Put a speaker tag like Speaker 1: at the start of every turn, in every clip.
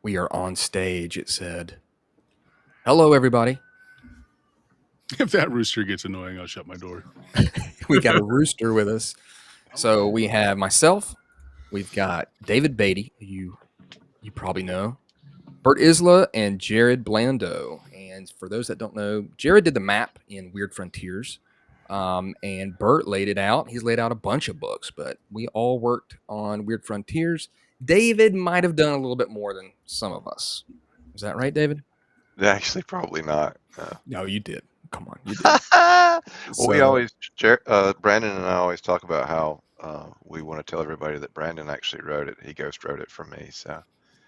Speaker 1: We are on stage, it said. Hello, everybody.
Speaker 2: If that rooster gets annoying, I'll shut my door.
Speaker 1: We got a rooster with us. So we have myself. We've got David Beatty, who you probably know, Bert Isla, and Jared Blando. And for those that don't know, Jared did the map in Weird Frontiers, and Bert laid it out. He's laid out a bunch of books, but we all worked on Weird Frontiers. David might have done a little bit more than some of us. Is that right, David?
Speaker 3: Actually, probably not.
Speaker 1: No, you did. Come on, you did.
Speaker 3: Well, we always, Brandon and I always talk about how we want to tell everybody that Brandon actually wrote it. He ghost wrote it for me. So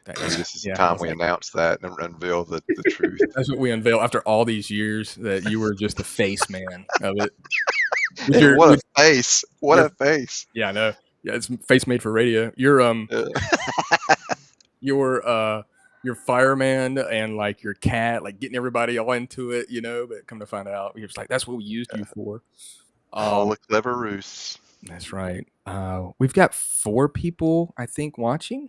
Speaker 3: maybe this is the time we announce that and unveil the truth.
Speaker 1: That's what we unveil after all these years, that you were just the face man of it.
Speaker 3: What a face! What a face!
Speaker 1: Yeah, I know. Yeah, it's face made for radio. Your fireman and like your cat, like getting everybody all into it, but come to find out, you're just like, that's what we used you for.
Speaker 3: All the clever ruse.
Speaker 1: That's right. We've got 4 people, I think, watching.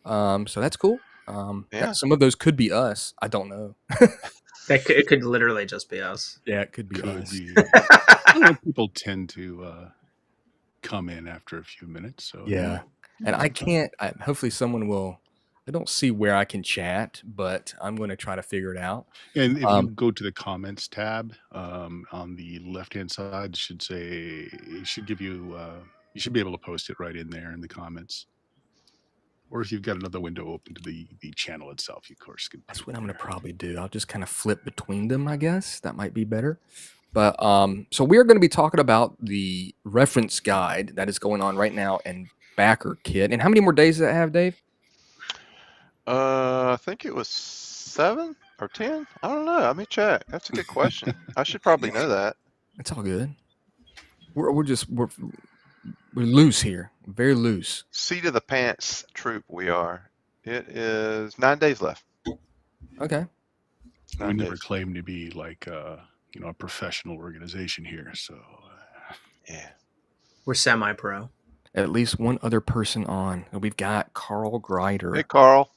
Speaker 1: So that's cool. Some of those could be us. I don't know.
Speaker 4: It could literally just be us.
Speaker 1: Yeah, it could be us.
Speaker 2: People tend to come in after a few minutes. So
Speaker 1: yeah. And I can't. Hopefully, someone will. I don't see where I can chat, but I'm going to try to figure it out.
Speaker 2: And if you go to the comments tab on the left-hand side, it should give you. You should be able to post it right in there in the comments. Or if you've got another window open to the channel itself, you of course can.
Speaker 1: That's what I'm going to probably do. I'll just kind of flip between them, I guess. That might be better. But so we're going to be talking about the reference guide that is going on right now in Backer Kit. And how many more days does that have, Dave?
Speaker 3: I think it was 7 or 10. I don't know. Let me check. That's a good question. I should probably know that.
Speaker 1: It's all good. We're loose here. Very loose.
Speaker 3: Seat of the pants troop we are. It is 9 days left.
Speaker 1: Okay.
Speaker 2: We never claim to be like a professional organization here, so
Speaker 3: yeah.
Speaker 4: We're semi-pro.
Speaker 1: At least one other person on. We've got Carl Greider.
Speaker 3: Hey, Carl.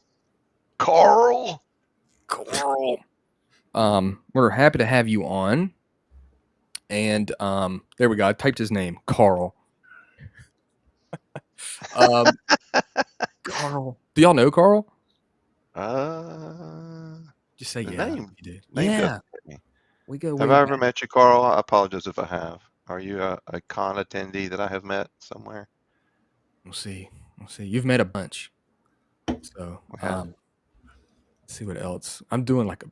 Speaker 1: We're happy to have you on. And there we go. I typed his name, Carl. Carl. Do y'all know Carl? Just say yeah.
Speaker 3: Name.
Speaker 1: You did.
Speaker 3: Yeah.
Speaker 1: We go.
Speaker 3: Have I ever met you, Carl? I apologize if I have. Are you a con attendee that I have met somewhere?
Speaker 1: We'll see. You've met a bunch. So let's see what else. I'm doing like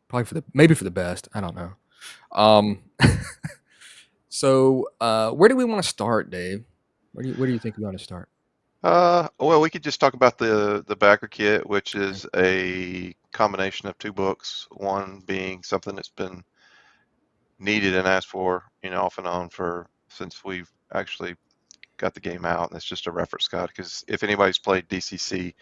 Speaker 1: probably maybe for the best. I don't know. So where do we want to start, Dave? Where do you think we want to start?
Speaker 3: Well, we could just talk about the Backer Kit, which is a combination of 2 books. One being something that's been needed and asked for, off and on since we've actually got the game out, and it's just a reference guide. Because if anybody's played DCC,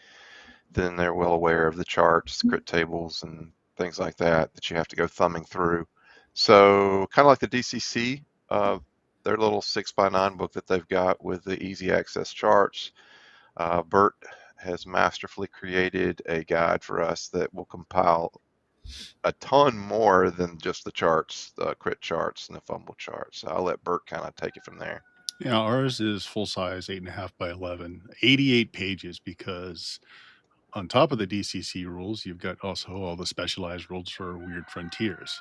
Speaker 3: then they're well aware of the charts, crit tables, and things like that you have to go thumbing through. So kind of like the DCC, their little 6x9 book that they've got with the easy access charts. Bert has masterfully created a guide for us that will compile a ton more than just the charts, the crit charts and the fumble charts. So I'll let Bert kind of take it from there.
Speaker 2: Yeah, ours is full size, 8.5 by 11, 88 pages, because on top of the DCC rules, you've got also all the specialized rules for Weird Frontiers.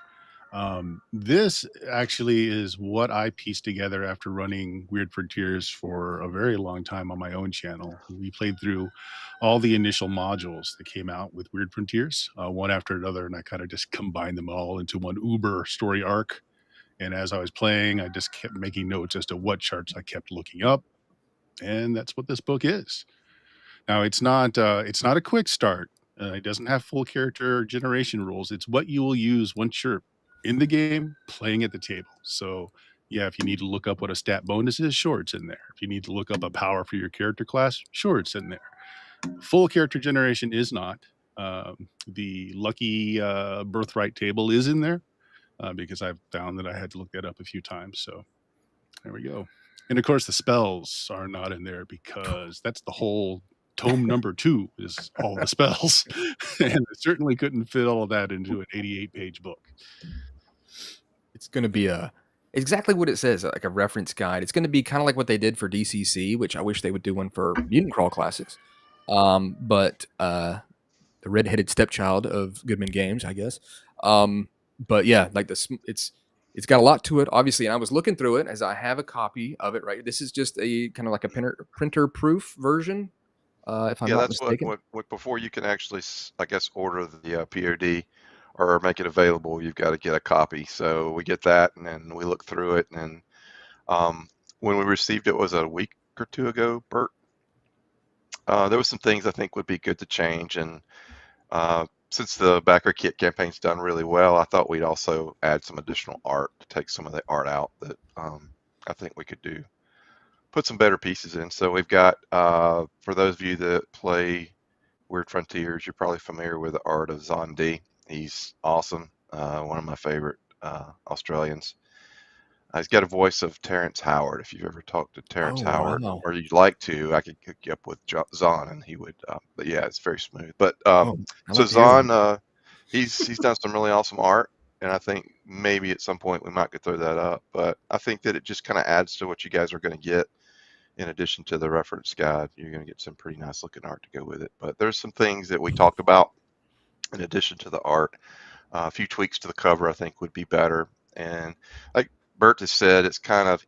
Speaker 2: This actually is what I pieced together after running Weird Frontiers for a very long time on my own channel. We played through all the initial modules that came out with Weird Frontiers, one after another, and I kind of just combined them all into one uber story arc. And as I was playing, I just kept making notes as to what charts I kept looking up, and that's what this book is. Now, it's not a quick start. It doesn't have full character generation rules. It's what you will use once you're in the game, playing at the table. So yeah, if you need to look up what a stat bonus is, sure, it's in there. If you need to look up a power for your character class, sure, it's in there. Full character generation is not. The lucky birthright table is in there because I've found that I had to look that up a few times. So there we go. And of course, the spells are not in there because that's the whole tome number 2 is all the spells. And I certainly couldn't fit all of that into an 88-page book.
Speaker 1: It's going to be exactly what it says, like a reference guide. It's going to be kind of like what they did for DCC, which I wish they would do one for Mutant Crawl Classics. But the redheaded stepchild of Goodman Games, I guess. But yeah, like it's got a lot to it, obviously. And I was looking through it as I have a copy of it. Right, this is just a kind of like a printer proof version, if I'm
Speaker 3: Yeah,
Speaker 1: not
Speaker 3: that's
Speaker 1: mistaken.
Speaker 3: what before you can actually, I guess, order the POD or make it available, you've got to get a copy. So we get that, and then we look through it. And when we received it was a week or two ago, Bert. There was some things I think would be good to change, and since the backer kit campaign's done really well, I thought we'd also add some additional art to take some of the art out that I think we could do. Put some better pieces in. So we've got, for those of you that play Weird Frontiers, you're probably familiar with the art of Zondi. He's awesome, one of my favorite Australians. He's got a voice of Terrence Howard. If you've ever talked to Terrence Howard,
Speaker 1: Wow.
Speaker 3: or you'd like to, I could hook you up with Zahn, and he would. But yeah, it's very smooth. But
Speaker 1: I
Speaker 3: so
Speaker 1: like to hear that.
Speaker 3: Zahn, he's done some really awesome art, and I think maybe at some point we might could throw that up. But I think that it just kind of adds to what you guys are going to get. In addition to the reference guide, you're going to get some pretty nice looking art to go with it. But there's some things that we talked about in addition to the art. A few tweaks to the cover I think would be better. And like Bert has said, it's kind of,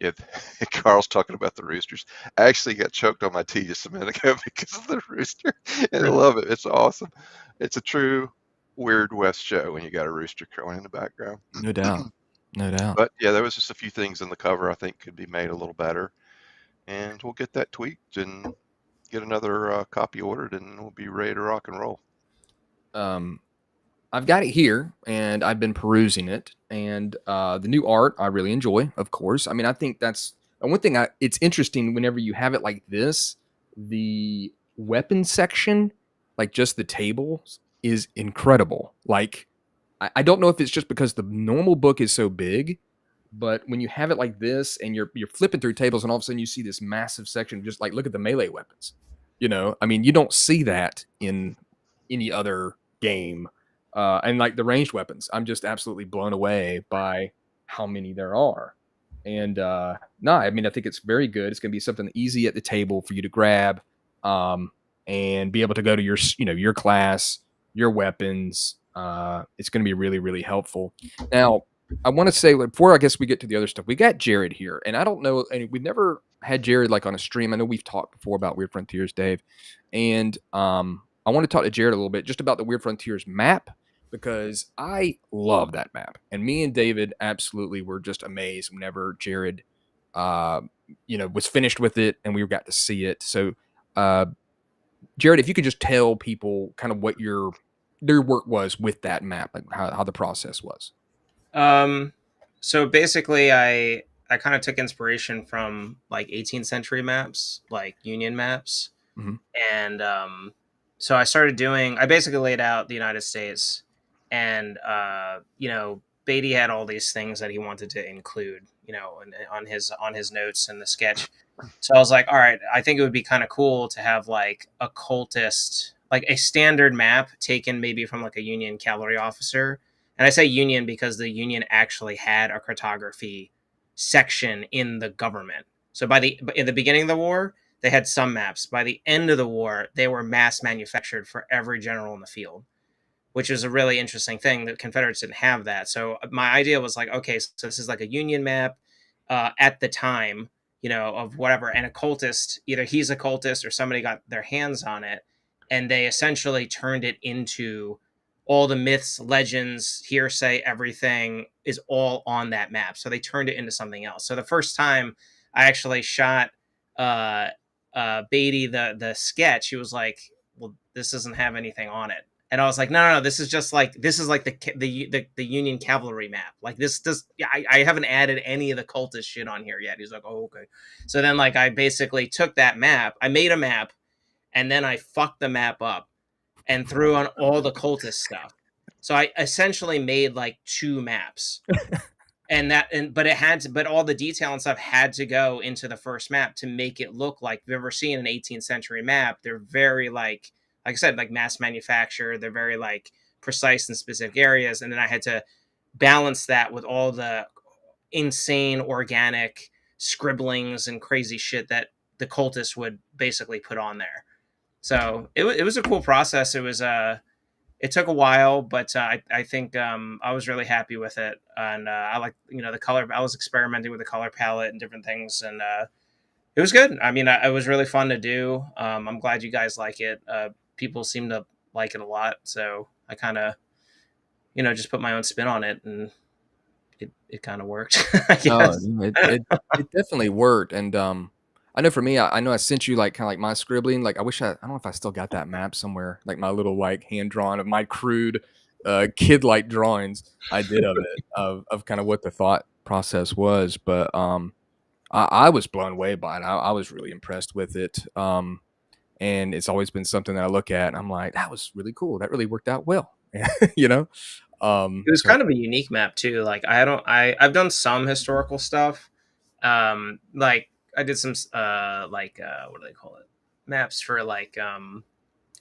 Speaker 3: Carl's talking about the roosters. I actually got choked on my tea just a minute ago because of the rooster. And I love it. It's awesome. It's a true Weird West show when you got a rooster crowing in the background.
Speaker 1: No doubt. No doubt.
Speaker 3: But yeah, there was just a few things in the cover I think could be made a little better. And we'll get that tweaked and get another copy ordered, and we'll be ready to rock and roll.
Speaker 1: I've got it here, and I've been perusing it, and the new art I really enjoy, of course. I mean, I think that's one thing. It's interesting whenever you have it like this, the weapon section, like just the tables, is incredible. Like, I don't know if it's just because the normal book is so big, but when you have it like this and you're flipping through tables and all of a sudden you see this massive section, just like look at the melee weapons. I mean, you don't see that in any other game. And like the ranged weapons, I'm just absolutely blown away by how many there are. And no, I mean, I think it's very good. It's going to be something easy at the table for you to grab and be able to go to your class, your weapons. It's going to be really, really helpful. Now, I want to say before I guess we get to the other stuff, we got Jared here, and I don't know, and we've never had Jared like on a stream. I know we've talked before about Weird Frontiers, Dave, and I want to talk to Jared a little bit just about the Weird Frontiers map because I love that map, and me and David absolutely were just amazed whenever Jared, was finished with it and we got to see it. So, Jared, if you could just tell people kind of what their work was with that map and how the process was.
Speaker 4: So basically I kind of took inspiration from like 18th century maps, like Union maps.
Speaker 1: Mm-hmm.
Speaker 4: And so I basically laid out the United States, and Beatty had all these things that he wanted to include, on his notes in the sketch. So I was like, all right, I think it would be kind of cool to have like a cultist, like a standard map taken maybe from like a Union cavalry officer. And I say Union because the Union actually had a cartography section in the government. So in the beginning of the war, they had some maps. By the end of the war, they were mass manufactured for every general in the field, which is a really interesting thing. The Confederates didn't have that. So my idea was like, okay, so this is like a Union map at the time, of whatever. And a cultist, either he's a cultist or somebody got their hands on it, and they essentially turned it into all the myths, legends, hearsay, everything is all on that map. So they turned it into something else. So the first time I actually shot Beatty the sketch, he was like, well, this doesn't have anything on it. And I was like, no, this is like the Union cavalry map. Like this does, I haven't added any of the cultist shit on here yet. He's like, oh, okay. So then like I basically took that map, I made a map, and then I fucked the map up and threw on all the cultist stuff. So I essentially made like 2 maps. but it had to, but all the detail and stuff had to go into the first map to make it look like, if you've ever seen an 18th century map, they're very like I said, like mass manufactured. They're very like precise in specific areas. And then I had to balance that with all the insane organic scribblings and crazy shit that the cultists would basically put on there. So it was a cool process. It took a while, but I think I was really happy with it, and I like the color. I was experimenting with the color palette and different things, and it was good. I mean, it was really fun to do. I'm glad you guys like it. People seem to like it a lot, so I kind of just put my own spin on it, and it kind of worked. I guess.
Speaker 1: It definitely worked, and I know for me, I know I sent you like kind of like my scribbling. Like I wish I don't know if I still got that map somewhere, like my little like hand drawn of my crude kid like drawings I did of it of kind of what the thought process was. But I was blown away by it. I was really impressed with it. And it's always been something that I look at and I'm like, that was really cool. That really worked out well. you know.
Speaker 4: It was kind of a unique map too. Like I've done some historical stuff. Like I did some what do they call it? Maps for like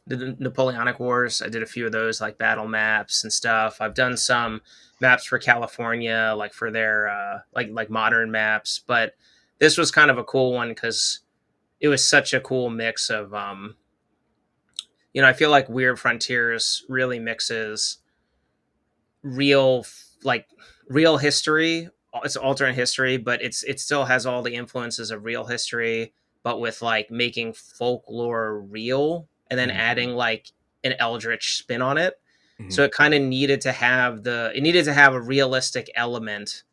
Speaker 4: the Napoleonic Wars. I did a few of those like battle maps and stuff. I've done some maps for California, like for their like modern maps. But this was kind of a cool one because it was such a cool mix of I feel like Weird Frontiers really mixes real like real history. It's alternate history, but it still has all the influences of real history, but with like making folklore real and then adding like an eldritch spin on it. So it kind of needed to have a realistic element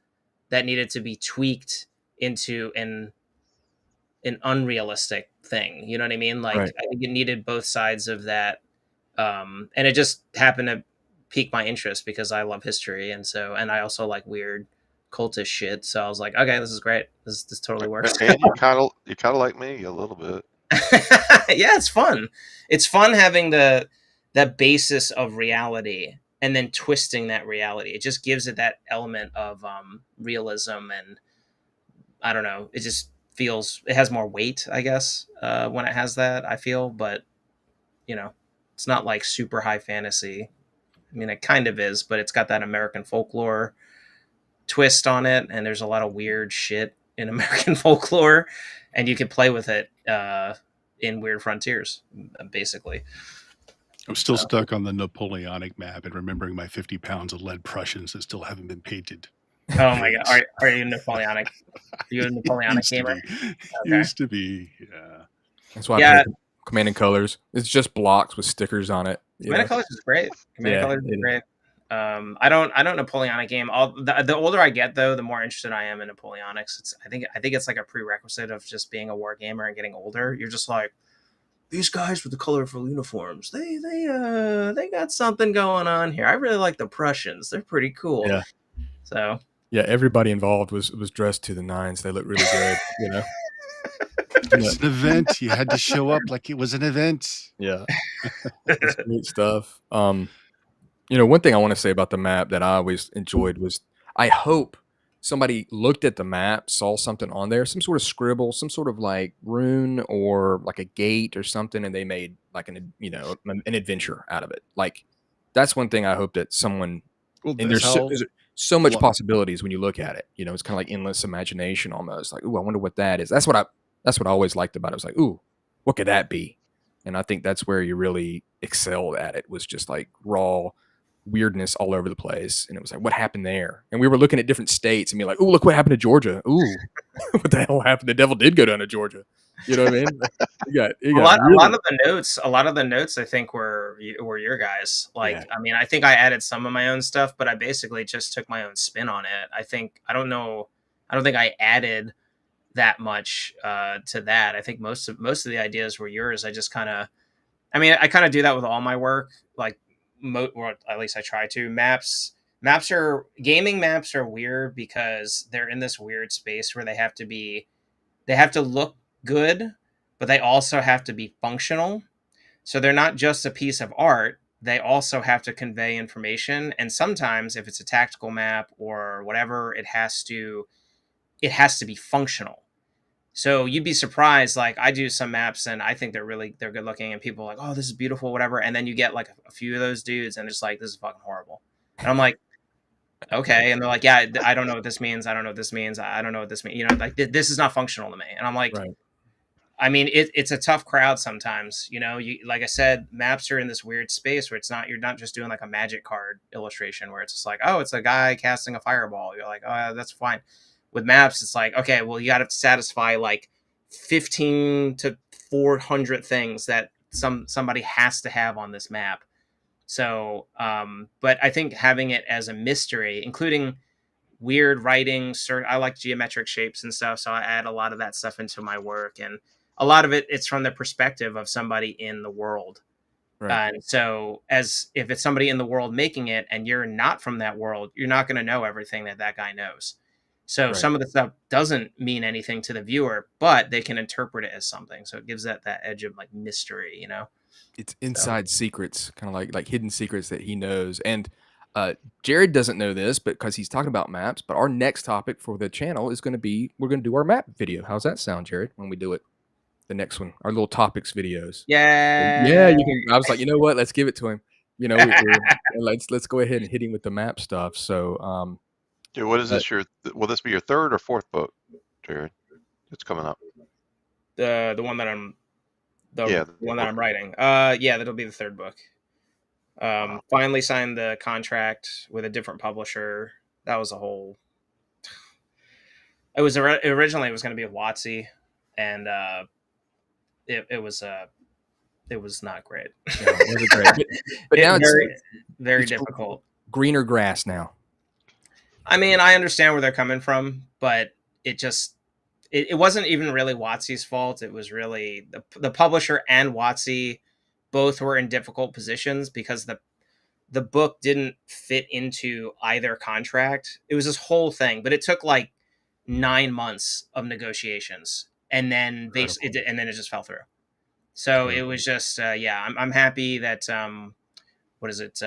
Speaker 4: that needed to be tweaked into an unrealistic thing. You know what I mean? Like,
Speaker 1: Right.
Speaker 4: I think it needed both sides of that. And it just happened to pique my interest because I love history. And I also like weird cultist shit. So I was like, okay, this is great. This totally works.
Speaker 3: And you kind of like me a little bit.
Speaker 4: Yeah, it's fun. It's fun having that basis of reality and then twisting that reality. It just gives it that element of realism, and I don't know. It just it has more weight, I guess, when it has that. I feel, but it's not like super high fantasy. I mean, it kind of is, but it's got that American folklore twist on it, and there's a lot of weird shit in American folklore, and you can play with it in Weird Frontiers, basically.
Speaker 2: I'm still stuck on the Napoleonic map and remembering my 50 pounds of lead Prussians that still haven't been painted.
Speaker 4: Oh my god! Are you Napoleonic? Are you a Napoleonic gamer?
Speaker 2: Used to be, yeah.
Speaker 1: That's why I play Command and Colors. It's just blocks with stickers on it.
Speaker 4: Command and Colors is great. Command and Colors is great. I don't Napoleonic game. The older I get, though, the more interested I am in Napoleonics. I think it's like a prerequisite of just being a war gamer and getting older. You're just like, these guys with the colorful uniforms, they got something going on here. I really like the Prussians. They're pretty cool.
Speaker 1: Yeah.
Speaker 4: So
Speaker 1: yeah, everybody involved was dressed to the nines. They look really good.
Speaker 2: It's an event. You had to show up like it was an event.
Speaker 1: Yeah, it's neat stuff. One thing I want to say about the map that I always enjoyed was I hope somebody looked at the map, saw something on there, some sort of scribble, some sort of like rune or like a gate or something, and they made like an adventure out of it. Like that's one thing I hope that someone.
Speaker 2: Well,
Speaker 1: and there's so much possibilities when you look at it. It's kind of like endless imagination almost. Like, ooh, I wonder what that is. That's what I always liked about it. I was like, ooh, what could that be? And I think that's where you really excelled at it, was just like raw weirdness all over the place. And it was like, what happened there? And we were looking at different states and be like, ooh, look what happened to Georgia. Ooh, what the hell happened? The devil did go down to Georgia. You know what I mean? A lot
Speaker 4: of the notes I think were your guys. Like,
Speaker 1: Yeah.
Speaker 4: I mean, I think I added some of my own stuff, but I basically just took my own spin on it. I don't think I added that much to that. I think most of the ideas were yours. I just kind of do that with all my work. Like, or at least I try to. Gaming maps are weird because they're in this weird space where they have to look good, but they also have to be functional. So they're not just a piece of art. they also have to convey information. And sometimes if it's a tactical map or whatever, it has to be functional. So you'd be surprised. Like, I do some maps and I think they're good looking, and people are like, oh, this is beautiful, whatever. And then you get like a few of those dudes and it's like, this is fucking horrible. And I'm like, okay. And they're like, yeah, I don't know what this means. I don't know what this means. I don't know what this means. You know, like this is not functional to me. And I'm like,
Speaker 1: Right.
Speaker 4: I mean, it's a tough crowd sometimes, you know. You, like I said, maps are in this weird space where you're not just doing like a magic card illustration where it's just like, oh, it's a guy casting a fireball. You're like, oh, that's fine. With maps, it's like, okay, well, you got to satisfy like 15 to 400 things that somebody has to have on this map. So, but I think having it as a mystery, including weird writing, I like geometric shapes and stuff, so I add a lot of that stuff into my work, and a lot of it's from the perspective of somebody in the world.
Speaker 1: Right.
Speaker 4: And so if it's somebody in the world making it and you're not from that world, you're not going to know everything that guy knows. So
Speaker 1: Right.
Speaker 4: some of the stuff doesn't mean anything to the viewer, but they can interpret it as something. So it gives that edge of like mystery, you know.
Speaker 1: It's inside secrets, kind of like hidden secrets that he knows. And Jared doesn't know this, but because he's talking about maps. But our next topic for the channel is going to be, we're going to do our map video. How's that sound, Jared? When we do it, the next one, our little topics videos.
Speaker 4: Yeah.
Speaker 1: You can. I was like, you know what? Let's give it to him. You know, let's go ahead and hit him with the map stuff. So,
Speaker 3: Dude, what is this? Will this be your third or fourth book, Jared? It's coming up.
Speaker 4: The one that I'm. The one that I'm writing. Yeah, that'll be the third book. Finally signed the contract with a different publisher. That was a whole. It was originally it was going to be with WotC, and it was not great.
Speaker 1: Yeah, it wasn't great. But now it's
Speaker 4: very difficult.
Speaker 1: Greener grass now.
Speaker 4: I mean, I understand where they're coming from, but it just it wasn't even really WotC's fault. It was really the publisher and WotC both were in difficult positions because the book didn't fit into either contract. It was this whole thing, but it took like 9 months of negotiations, and then it just fell through. So it was just I'm happy that what is it?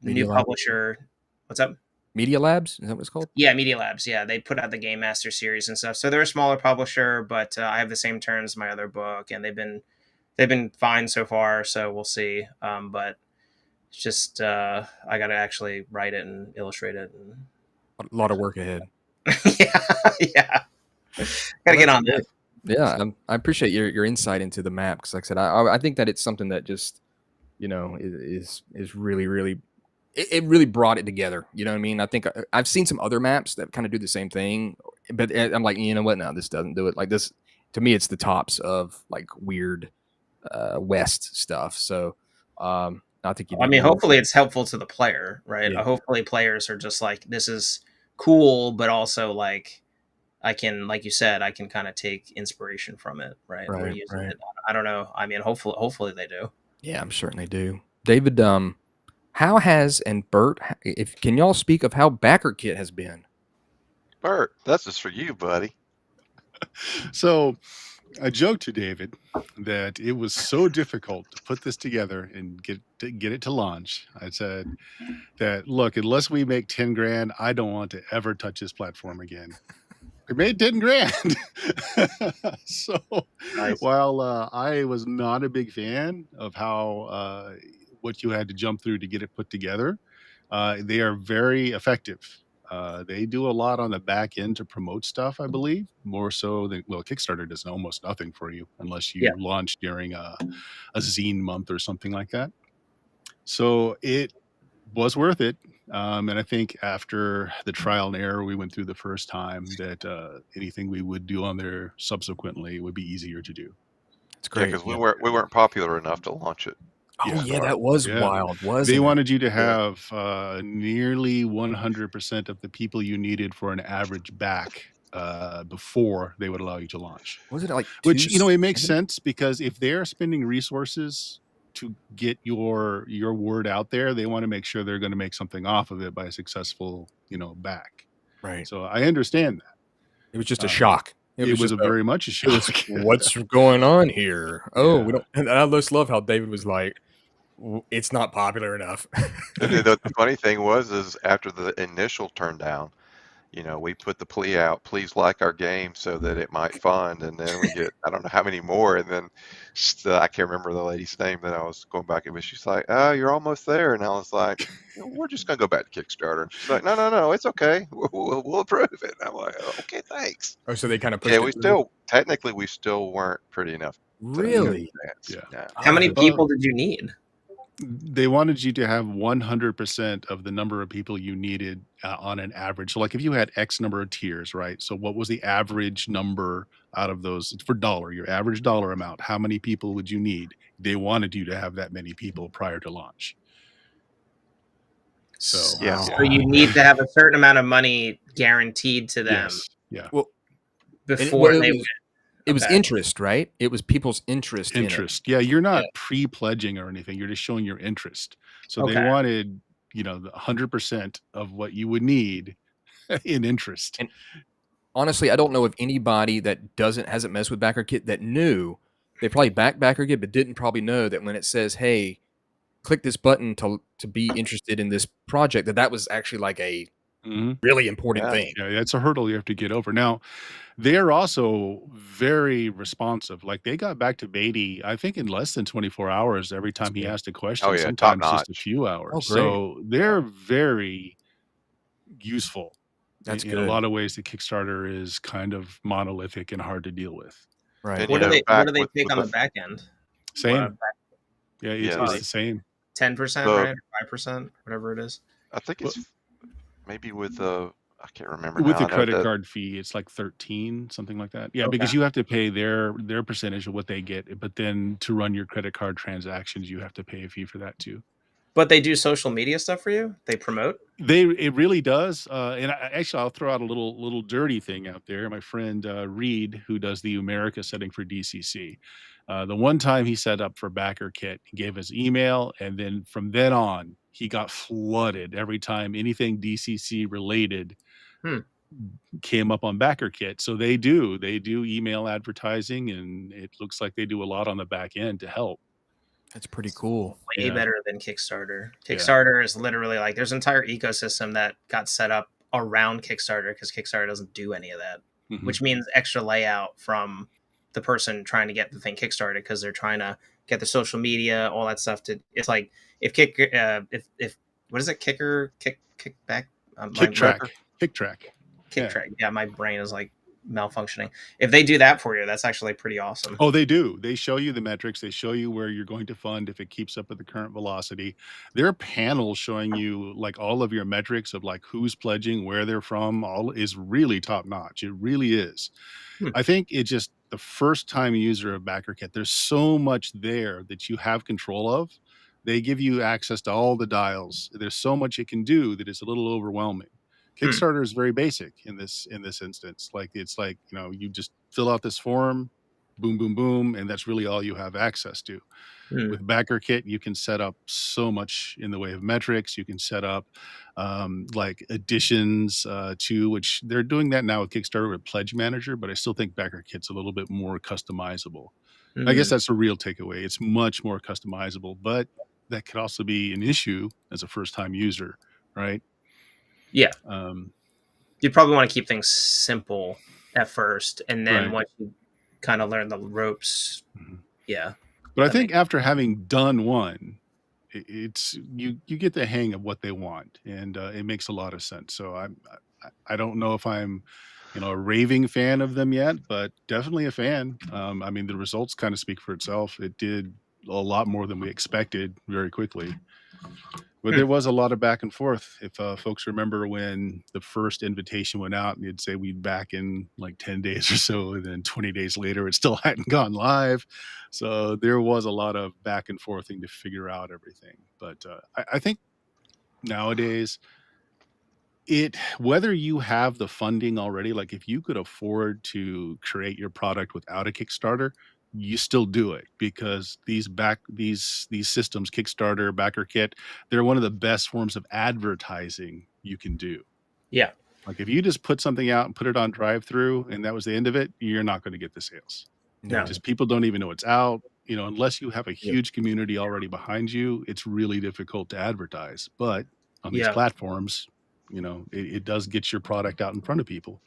Speaker 4: New publisher. What's up?
Speaker 1: Media Labs, is that what it's called?
Speaker 4: Yeah, Media Labs. Yeah, they put out the Game Master series and stuff. So they're a smaller publisher, but I have the same terms as my other book, and they've been fine so far. So we'll see. But it's just I got to actually write it and illustrate it. And...
Speaker 1: A lot of work ahead.
Speaker 4: yeah. Got to get on that.
Speaker 1: Yeah, I appreciate your insight into the map, because, like I said, I think that it's something that just, you know, is really, really. It really brought it together. You know what I mean? I think I've seen some other maps that kind of do the same thing, but I'm like, you know what? No, this doesn't do it. Like this, to me, it's the tops of like weird West stuff. So I think
Speaker 4: I mean, hopefully it's helpful to the player, right? Yeah. Hopefully players are just like, this is cool, but also like I can, like you said, I can kind of take inspiration from it, right?
Speaker 1: Right.
Speaker 4: It. I don't know. I mean, hopefully they do.
Speaker 1: Yeah, I'm certain they do. David, how has, and Bert, can y'all speak of how Backer Kit has been?
Speaker 3: Bert, that's just for you, buddy.
Speaker 2: So I joked to David that it was so difficult to put this together and get it to launch. I said that, look, unless we make 10 grand, I don't want to ever touch this platform again. We made 10 grand. So nice. While I was not a big fan of how what you had to jump through to get it put together, they are very effective. They do a lot on the back end to promote stuff, I believe, more so than, well, Kickstarter does almost nothing for you unless you launch during a zine month or something like that. So it was worth it. And I think after the trial and error we went through the first time, that anything we would do on there subsequently would be easier to do.
Speaker 1: It's great.
Speaker 3: Because we weren't popular enough to launch it.
Speaker 1: Oh yeah, that was wild.
Speaker 2: They wanted you to have nearly 100% of the people you needed for an average back before they would allow you to launch.
Speaker 1: Wasn't it like
Speaker 2: which, you know, it makes sense, because if they're spending resources to get your word out there, they want to make sure they're going to make something off of it by a successful, you know, back.
Speaker 1: Right.
Speaker 2: So I understand that.
Speaker 1: It was just a shock.
Speaker 2: It was very much a shock.
Speaker 1: What's going on here? Oh, we don't. And I just love how David was like, it's not popular enough.
Speaker 3: The funny thing is after the initial turn down, we put the plea out, please like our game so that it might fund, and then we get, I don't know how many more, and then I can't remember the lady's name that I was going back, but she's like, oh, you're almost there, and I was like, we're just going to go back to Kickstarter, and she's like, no, it's okay, we'll approve it. And I'm like, oh, okay, thanks.
Speaker 1: Oh, so they kind of pushed
Speaker 3: Yeah,
Speaker 1: it
Speaker 3: we
Speaker 1: through?
Speaker 3: technically weren't pretty enough to
Speaker 1: Really?
Speaker 3: advance.
Speaker 2: Yeah.
Speaker 4: How many
Speaker 1: Oh,
Speaker 4: people did you need?
Speaker 2: They wanted you to have 100% of the number of people you needed on an average. So like if you had X number of tiers, right? So what was the average number out of those for dollar, your average dollar amount? How many people would you need? They wanted you to have that many people prior to launch. So
Speaker 3: Yeah.
Speaker 4: So you need to have a certain amount of money guaranteed to them
Speaker 2: yes, yeah.
Speaker 1: Well,
Speaker 4: before
Speaker 1: it
Speaker 4: they
Speaker 1: was, it was
Speaker 4: okay.
Speaker 1: interest, right? It was people's interest in it.
Speaker 2: Interest. Yeah, you're not pre-pledging or anything. You're just showing your interest. So they
Speaker 4: Okay.
Speaker 2: wanted, the 100% of what you would need in interest.
Speaker 1: And honestly, I don't know if anybody that hasn't messed with BackerKit that knew. They probably backed BackerKit, but didn't probably know that when it says, "Hey, click this button to be interested in this project," that was actually like a really important thing.
Speaker 2: Yeah, that's a hurdle you have to get over. Now, they're also very responsive. Like they got back to Beatty, I think in less than 24 hours every time he asked a question.
Speaker 3: Oh, yeah,
Speaker 2: Sometimes just a
Speaker 3: top-notch.
Speaker 2: few hours.
Speaker 1: Oh, great.
Speaker 2: So they're very useful.
Speaker 1: That's
Speaker 2: in
Speaker 1: good.
Speaker 2: a lot of ways, the Kickstarter is kind of monolithic and hard to deal with.
Speaker 1: Right.
Speaker 3: And,
Speaker 4: What do they take on
Speaker 3: with
Speaker 4: the back end?
Speaker 2: Same. Yeah, it's the same.
Speaker 4: 10%, right? 5%, whatever it is.
Speaker 3: I think it's maybe with I can't remember
Speaker 2: With
Speaker 3: now.
Speaker 2: the credit card fee, it's like 13, something like that. Yeah,
Speaker 4: Okay.
Speaker 2: because you have to pay their percentage of what they get, but then to run your credit card transactions, you have to pay a fee for that too.
Speaker 4: But they do social media stuff for you? They promote?
Speaker 2: It really does. And actually, I'll throw out a little dirty thing out there. My friend Reed, who does the America setting for DCC, the one time he set up for BackerKit, he gave his email, and then from then on, he got flooded every time anything DCC related came up on BackerKit. So they do email advertising, and it looks like they do a lot on the back end to help.
Speaker 1: That's pretty cool.
Speaker 4: Way better than Kickstarter. Kickstarter is literally like there's an entire ecosystem that got set up around Kickstarter because Kickstarter doesn't do any of that, which means extra layout from the person trying to get the thing Kickstarted because they're trying to get the social media, all that stuff. It's like if what is it? Kickback?
Speaker 2: Kicktrack.
Speaker 4: Yeah, my brain is like malfunctioning. If they do that for you, that's actually pretty awesome.
Speaker 2: Oh, they do. They show you the metrics. They show you where you're going to fund if it keeps up with the current velocity. There are panels showing you like all of your metrics of like who's pledging, where they're from. All is really top notch. It really is. I think it just the first time user of BackerKit, there's so much there that you have control of. They give you access to all the dials. There's so much it can do that it's a little overwhelming. Kickstarter is very basic in this instance. Like it's like, you just fill out this form, boom, boom, boom, and that's really all you have access to. With BackerKit, you can set up so much in the way of metrics. You can set up like additions to, which they're doing that now with Kickstarter with Pledge Manager, but I still think BackerKit's a little bit more customizable. I guess that's a real takeaway. It's much more customizable, but that could also be an issue as a first-time user, right?
Speaker 4: Yeah. You'd probably want to keep things simple at first, and then once you kind of learn the ropes,
Speaker 2: But I think after having done one, it's you get the hang of what they want, and it makes a lot of sense. So I don't know if I'm a raving fan of them yet, but definitely a fan. I mean, the results kind of speak for itself. It did a lot more than we expected very quickly. But there was a lot of back and forth. If folks remember when the first invitation went out, and you'd say we'd back in like 10 days or so, and then 20 days later, it still hadn't gone live. So there was a lot of back and forthing to figure out everything. But I think nowadays, whether you have the funding already, like if you could afford to create your product without a Kickstarter, you still do it because these systems, Kickstarter, BackerKit, they're one of the best forms of advertising you can do.
Speaker 4: Yeah.
Speaker 2: Like if you just put something out and put it on drive-through and that was the end of it, you're not going to get the sales.
Speaker 4: No.
Speaker 2: Just people don't even know it's out. unless you have a huge community already behind you, it's really difficult to advertise. But on these platforms, it does get your product out in front of people.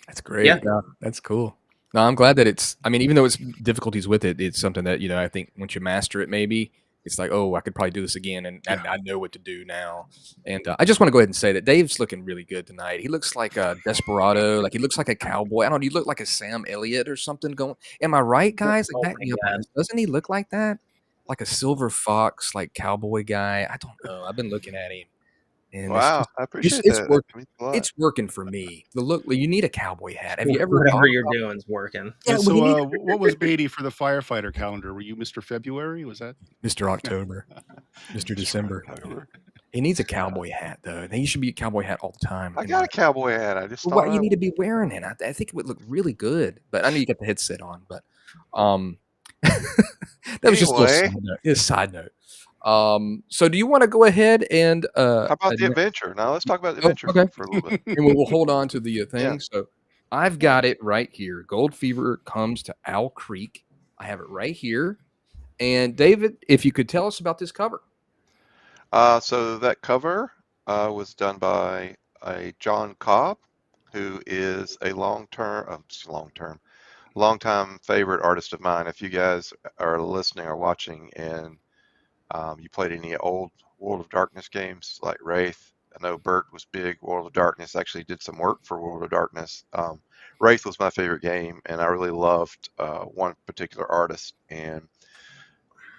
Speaker 1: That's great. Yeah, that's cool. No, I'm glad that it's, I mean, even though it's difficulties with it, it's something that, I think once you master it, maybe it's like, oh, I could probably do this again. And I know what to do now. And I just want to go ahead and say that Dave's looking really good tonight. He looks like a desperado. Like he looks like a cowboy. I don't know. You look like a Sam Elliott or something going. Am I right, guys? Like back me up on this. Doesn't he look like that? Like a silver fox, like cowboy guy. I don't know. I've been looking at him. And
Speaker 3: wow, I appreciate that.
Speaker 1: It's working for me. The look, you need a cowboy hat. Have you ever?
Speaker 4: Whatever you're doing is working.
Speaker 2: Yeah, so, what was Beatty for the firefighter calendar? Were you Mr. February? Was that
Speaker 1: Mr. October, Mr. December? He needs a cowboy hat though. He should be a cowboy hat all the time.
Speaker 3: I got a cowboy hat. I just
Speaker 1: thought you need to be wearing it. I think it would look really good. But I know you got the headset on. But that was just a side note. So do you want to go ahead and
Speaker 3: how about the adventure? Now let's talk about the adventure for a little bit.
Speaker 1: And we'll hold on to the thing. Yeah. So I've got it right here. Gold Fever comes to Owl Creek. I have it right here. And David, if you could tell us about this cover.
Speaker 3: So that cover was done by a John Cobb, who is a long-time favorite artist of mine. If you guys are listening or watching and you played any old World of Darkness games like Wraith, I know Bert was big World of Darkness, actually did some work for World of Darkness. Wraith was my favorite game, and I really loved one particular artist. And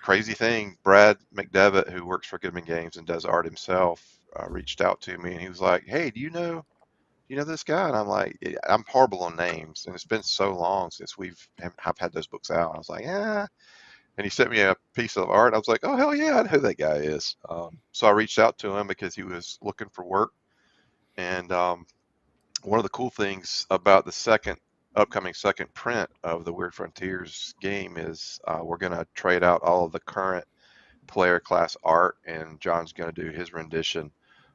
Speaker 3: crazy thing, Brad McDevitt, who works for Goodman Games and does art himself, reached out to me, and he was like, hey, do you know this guy? And I'm like, I'm horrible on names, and it's been so long since I've had those books out. I was like, yeah. And he sent me a piece of art. I was like, oh, hell yeah, I know who that guy is. So I reached out to him because he was looking for work. And one of the cool things about the upcoming second print of the Weird Frontiers game is we're going to trade out all of the current player class art, and John's going to do his rendition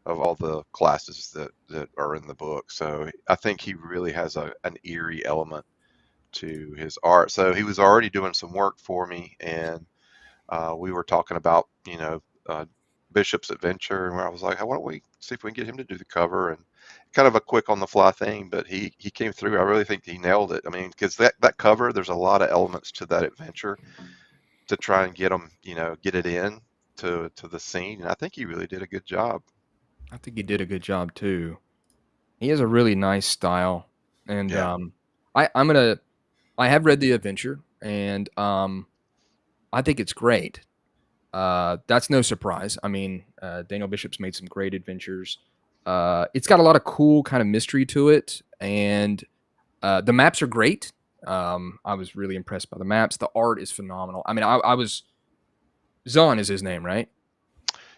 Speaker 3: of all the classes that are in the book. So I think he really has an eerie element to his art. So he was already doing some work for me, and we were talking about Bishop's Adventure, and I was like, why don't we see if we can get him to do the cover? And kind of a quick on the fly thing, but he came through. I really think he nailed it. I mean, because that cover, there's a lot of elements to that adventure to try and get them, get it in to the scene, and I think he really did a good job.
Speaker 1: I think he did a good job too. He has a really nice style, and I have read the adventure, and I think it's great. That's no surprise. I mean, Daniel Bishop's made some great adventures. It's got a lot of cool kind of mystery to it, and the maps are great. I was really impressed by the maps. The art is phenomenal. I mean, I was Zahn is his name, right?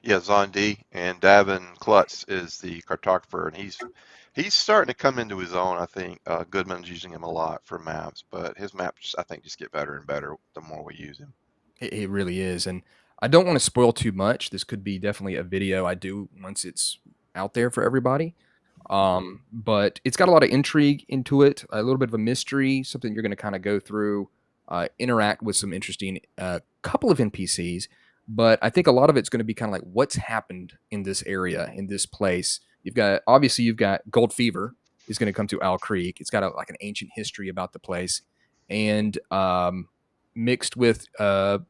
Speaker 3: Yeah, Zahn D, and Davin Klutz is the cartographer, and he's starting to come into his own. I think Goodman's using him a lot for maps, but his maps, I think, just get better and better the more we use him.
Speaker 1: It really is, and I don't want to spoil too much. This could be definitely a video I do once it's out there for everybody. But it's got a lot of intrigue into it, a little bit of a mystery, something you're going to kind of go through, interact with some interesting couple of NPCs. But I think a lot of it's going to be kind of like what's happened in this area, in this place. You've got Gold Fever is going to come to Owl Creek. It's got like an ancient history about the place, and mixed with a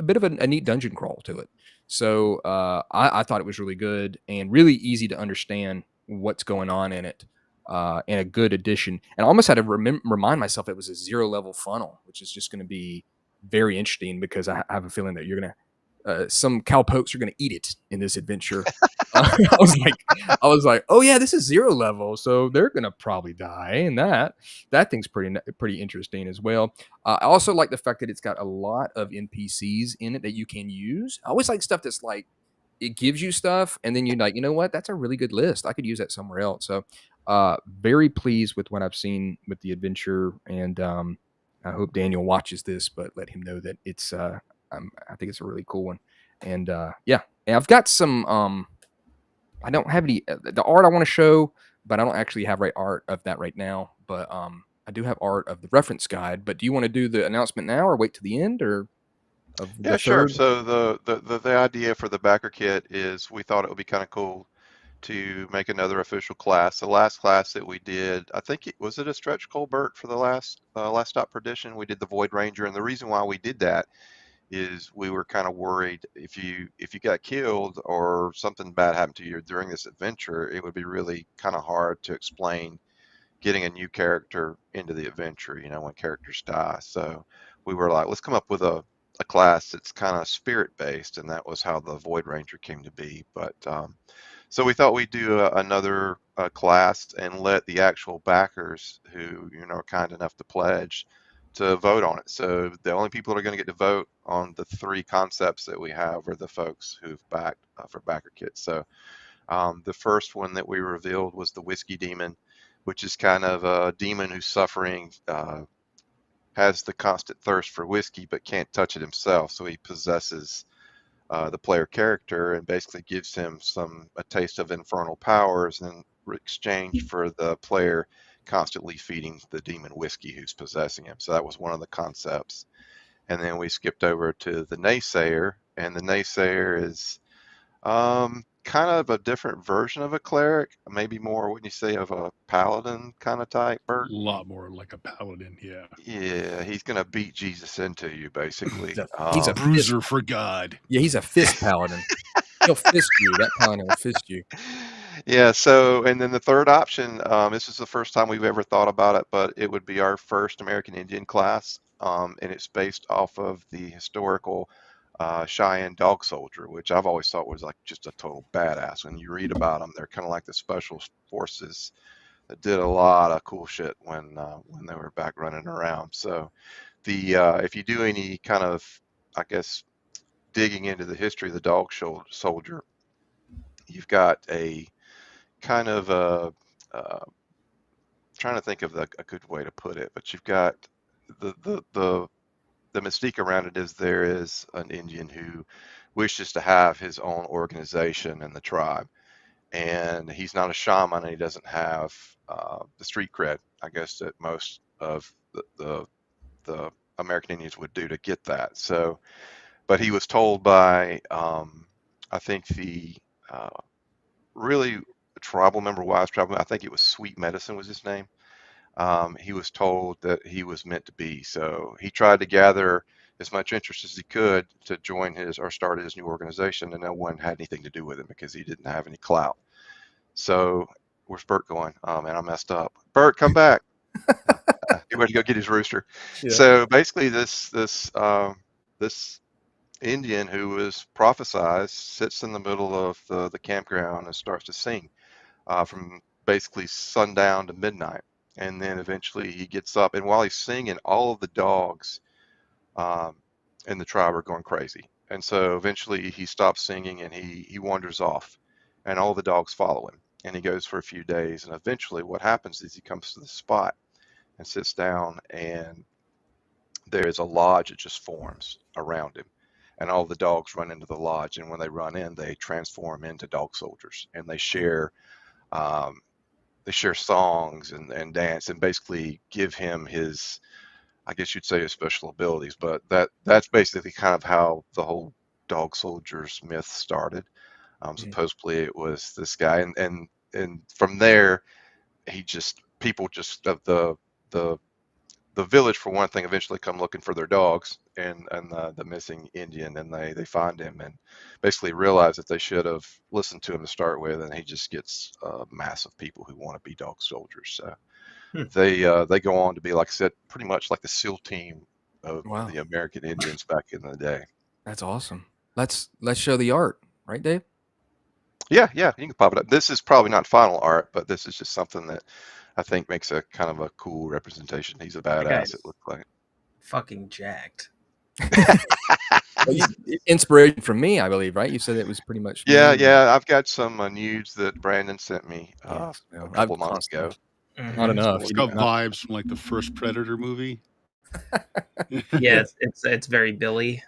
Speaker 1: bit of a neat dungeon crawl to it. So I thought it was really good and really easy to understand what's going on in it, and a good addition. And I almost had to remind myself it was a 0 level funnel, which is just going to be very interesting because I have a feeling that you're going to some cowpokes are going to eat it in this adventure. I was like, oh yeah, this is 0 level, so they're going to probably die. And that thing's pretty interesting as well. I also like the fact that it's got a lot of NPCs in it that you can use. I always like stuff that's like, it gives you stuff, and then you're like, you know what? That's a really good list. I could use that somewhere else. So very pleased with what I've seen with the adventure, and I hope Daniel watches this, but let him know that it's I think it's a really cool one. And and I've got some I don't have any the art I want to show, but I don't actually have art of that right now. But I do have art of the reference guide, but do you want to do the announcement now or wait to the end or of
Speaker 3: Yeah,
Speaker 1: the
Speaker 3: sure.
Speaker 1: third?
Speaker 3: So the idea for the backer kit is we thought it would be kind of cool to make another official class. The last class that we did, I think was it a stretch Colbert for the last stop perdition. We did the Void Ranger, and the reason why we did that is we were kind of worried if you got killed or something bad happened to you during this adventure, it would be really kind of hard to explain getting a new character into the adventure, when characters die. So we were like, let's come up with a class that's kind of spirit based, and that was how the Void Ranger came to be. But so we thought we'd do another class and let the actual backers who are kind enough to pledge to vote on it. So the only people that are going to get to vote on the 3 concepts that we have are the folks who've backed for backer kits. So the first one that we revealed was the Whiskey Demon, which is kind of a demon who's suffering, has the constant thirst for whiskey, but can't touch it himself. So he possesses the player character and basically gives him a taste of infernal powers in exchange for the player constantly feeding the demon whiskey who's possessing him. So that was one of the concepts. And then we skipped over to the Naysayer, and the Naysayer is kind of a different version of a cleric, maybe more, wouldn't you say, of a paladin kind of type,
Speaker 2: A
Speaker 3: Bert?
Speaker 2: lot more like a paladin, yeah.
Speaker 3: Yeah, he's gonna beat Jesus into you, basically.
Speaker 1: He's a
Speaker 2: Bruiser for God.
Speaker 1: Yeah, he's a fist paladin. He'll fist you. That paladin will fist you.
Speaker 3: Yeah, so, and then the third option, this is the first time we've ever thought about it, but it would be our first American Indian class, and it's based off of the historical Cheyenne dog soldier, which I've always thought was like just a total badass. When you read about them, they're kind of like the special forces that did a lot of cool shit when they were back running around. So if you do any kind of, I guess, digging into the history of the dog soldier, you've got a kind of trying to think of a good way to put it, but you've got the mystique around it is there is an Indian who wishes to have his own organization in the tribe, and he's not a shaman, and he doesn't have the street cred, I guess, that most of the American Indians would do to get that. So, but he was told by I think the really tribal member, wise tribal, I think it was Sweet Medicine was his name. He was told that he was meant to be. So he tried to gather as much interest as he could to join his or start his new organization, and no one had anything to do with him because he didn't have any clout. So where's Bert going? Oh man, I messed up. Bert, come back. He went to go get his rooster.
Speaker 1: Yeah.
Speaker 3: So basically, this Indian who was prophesized sits in the middle of the campground and starts to sing from basically sundown to midnight. And then eventually he gets up, and while he's singing, all of the dogs in the tribe are going crazy. And so eventually he stops singing and he wanders off, and all the dogs follow him. And he goes for a few days, and eventually what happens is he comes to the spot and sits down, and there is a lodge that just forms around him. And all the dogs run into the lodge, and when they run in, they transform into dog soldiers, and they share songs and dance, and basically give him his, I guess you'd say, his special abilities. But that's basically kind of how the whole dog soldiers myth started. Supposedly it was this guy, and from there people of the village, for one thing, eventually come looking for their dogs and the missing Indian, and they find him and basically realize that they should have listened to him to start with, and he just gets a mass of people who want to be dog soldiers. So they go on to be, like I said, pretty much like the SEAL team of the American Indians back in the day.
Speaker 1: That's awesome. Let's show the art, right, Dave?
Speaker 3: Yeah, you can pop it up. This is probably not final art, but this is just something that I think makes a kind of a cool representation. He's a badass, it looked like.
Speaker 4: Fucking jacked.
Speaker 1: Inspiration from me, I believe, right? You said it was pretty much.
Speaker 3: Yeah. I've got some nudes that Brandon sent me a couple months ago.
Speaker 1: Not enough.
Speaker 2: It's got vibes from like the first Predator movie.
Speaker 4: Yeah, it's very Billy.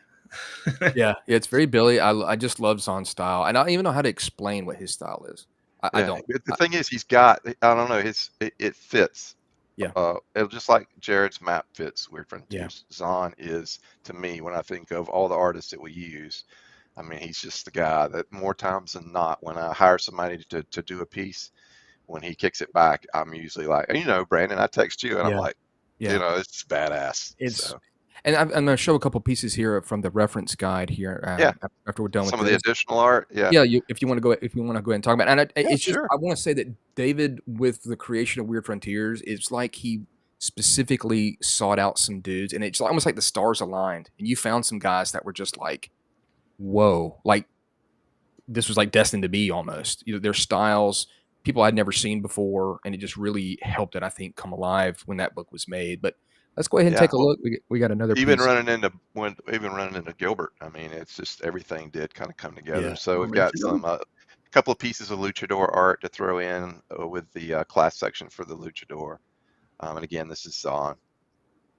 Speaker 1: Yeah, it's very Billy. I just love Zon's style, and I don't even know how to explain what his style is. I don't.
Speaker 3: The thing is, he's got, I don't know, it fits.
Speaker 1: Yeah.
Speaker 3: It'll just like Jared's map fits Weird
Speaker 1: Yeah.
Speaker 3: Frontiers. Zahn is, to me, when I think of all the artists that we use, I mean, he's just the guy that more times than not, when I hire somebody to do a piece, when he kicks it back, I'm usually like, Brandon, I text you, and I'm
Speaker 1: Yeah.
Speaker 3: like,
Speaker 1: Yeah.
Speaker 3: it's badass.
Speaker 1: It's
Speaker 3: So
Speaker 1: and I'm going to show a couple pieces here from the reference guide here
Speaker 3: yeah,
Speaker 1: after we're done with
Speaker 3: some of the
Speaker 1: this.
Speaker 3: additional art. Yeah.
Speaker 1: Yeah, if you want to go ahead and talk about it. And it's just
Speaker 3: Sure.
Speaker 1: I want to say that David, with the creation of Weird Frontiers, it's like he specifically sought out some dudes, and it's almost like the stars aligned, and you found some guys that were just like, whoa, like this was like destined to be almost. Their styles, people I'd never seen before, and it just really helped it, I think, come alive when that book was made. But let's go ahead and
Speaker 3: Yeah.
Speaker 1: take a
Speaker 3: Well,
Speaker 1: look. We got another
Speaker 3: even
Speaker 1: piece.
Speaker 3: running into Gilbert, I mean, it's just everything did kind of come together.
Speaker 1: Yeah.
Speaker 3: So we've got some a couple of pieces of luchador art to throw in with the class section for the luchador. And again, this is Zahn.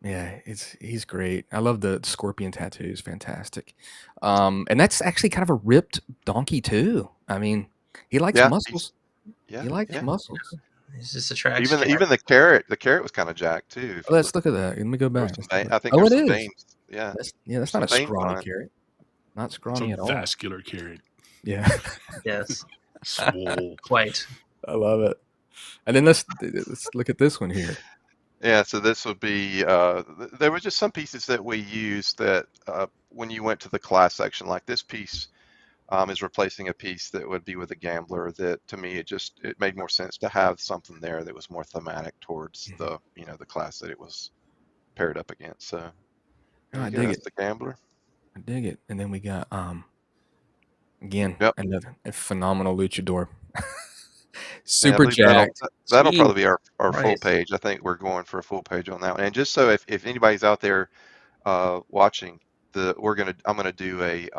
Speaker 1: Yeah, he's great. I love the scorpion tattoos, fantastic. And that's actually kind of a ripped donkey too. I mean, he likes
Speaker 3: Yeah,
Speaker 1: muscles.
Speaker 3: Yeah,
Speaker 1: He likes
Speaker 3: yeah.
Speaker 1: muscles.
Speaker 4: He's just attracts.
Speaker 3: Even the carrot was kind of jacked too. If
Speaker 1: Oh,
Speaker 3: you
Speaker 1: let's look at that. Let me go
Speaker 3: there was
Speaker 1: back.
Speaker 3: some
Speaker 1: Let's take a
Speaker 3: vein,
Speaker 1: look.
Speaker 3: I think
Speaker 1: Oh,
Speaker 3: there's
Speaker 1: it
Speaker 3: some
Speaker 1: is.
Speaker 3: veins. Yeah,
Speaker 1: That's
Speaker 3: some
Speaker 1: not a
Speaker 3: vein
Speaker 1: scrawny
Speaker 3: fine.
Speaker 1: carrot. Not
Speaker 2: It's
Speaker 1: scrawny
Speaker 2: a
Speaker 1: at all.
Speaker 2: vascular carrot.
Speaker 1: Yeah,
Speaker 4: Yes,
Speaker 2: Swole.
Speaker 4: quite.
Speaker 1: I love it. And then let's look at this one here.
Speaker 3: Yeah, so this would be there were just some pieces that we used that when you went to the class section, like this piece is replacing a piece that would be with a gambler. That to me, it made more sense to have something there that was more thematic towards the the class that it was paired up against. So there
Speaker 1: Oh, I
Speaker 3: you go.
Speaker 1: dig
Speaker 3: That's
Speaker 1: it.
Speaker 3: the gambler.
Speaker 1: I dig it. And then we got again
Speaker 3: Yep.
Speaker 1: another phenomenal luchador.
Speaker 3: And I
Speaker 1: Super
Speaker 3: believe that'll
Speaker 1: jacked.
Speaker 3: that'll
Speaker 4: Jeez
Speaker 3: probably be our full
Speaker 4: Christ.
Speaker 3: page. I think we're going for a full page on that one. And just so if anybody's out there watching, I'm gonna do a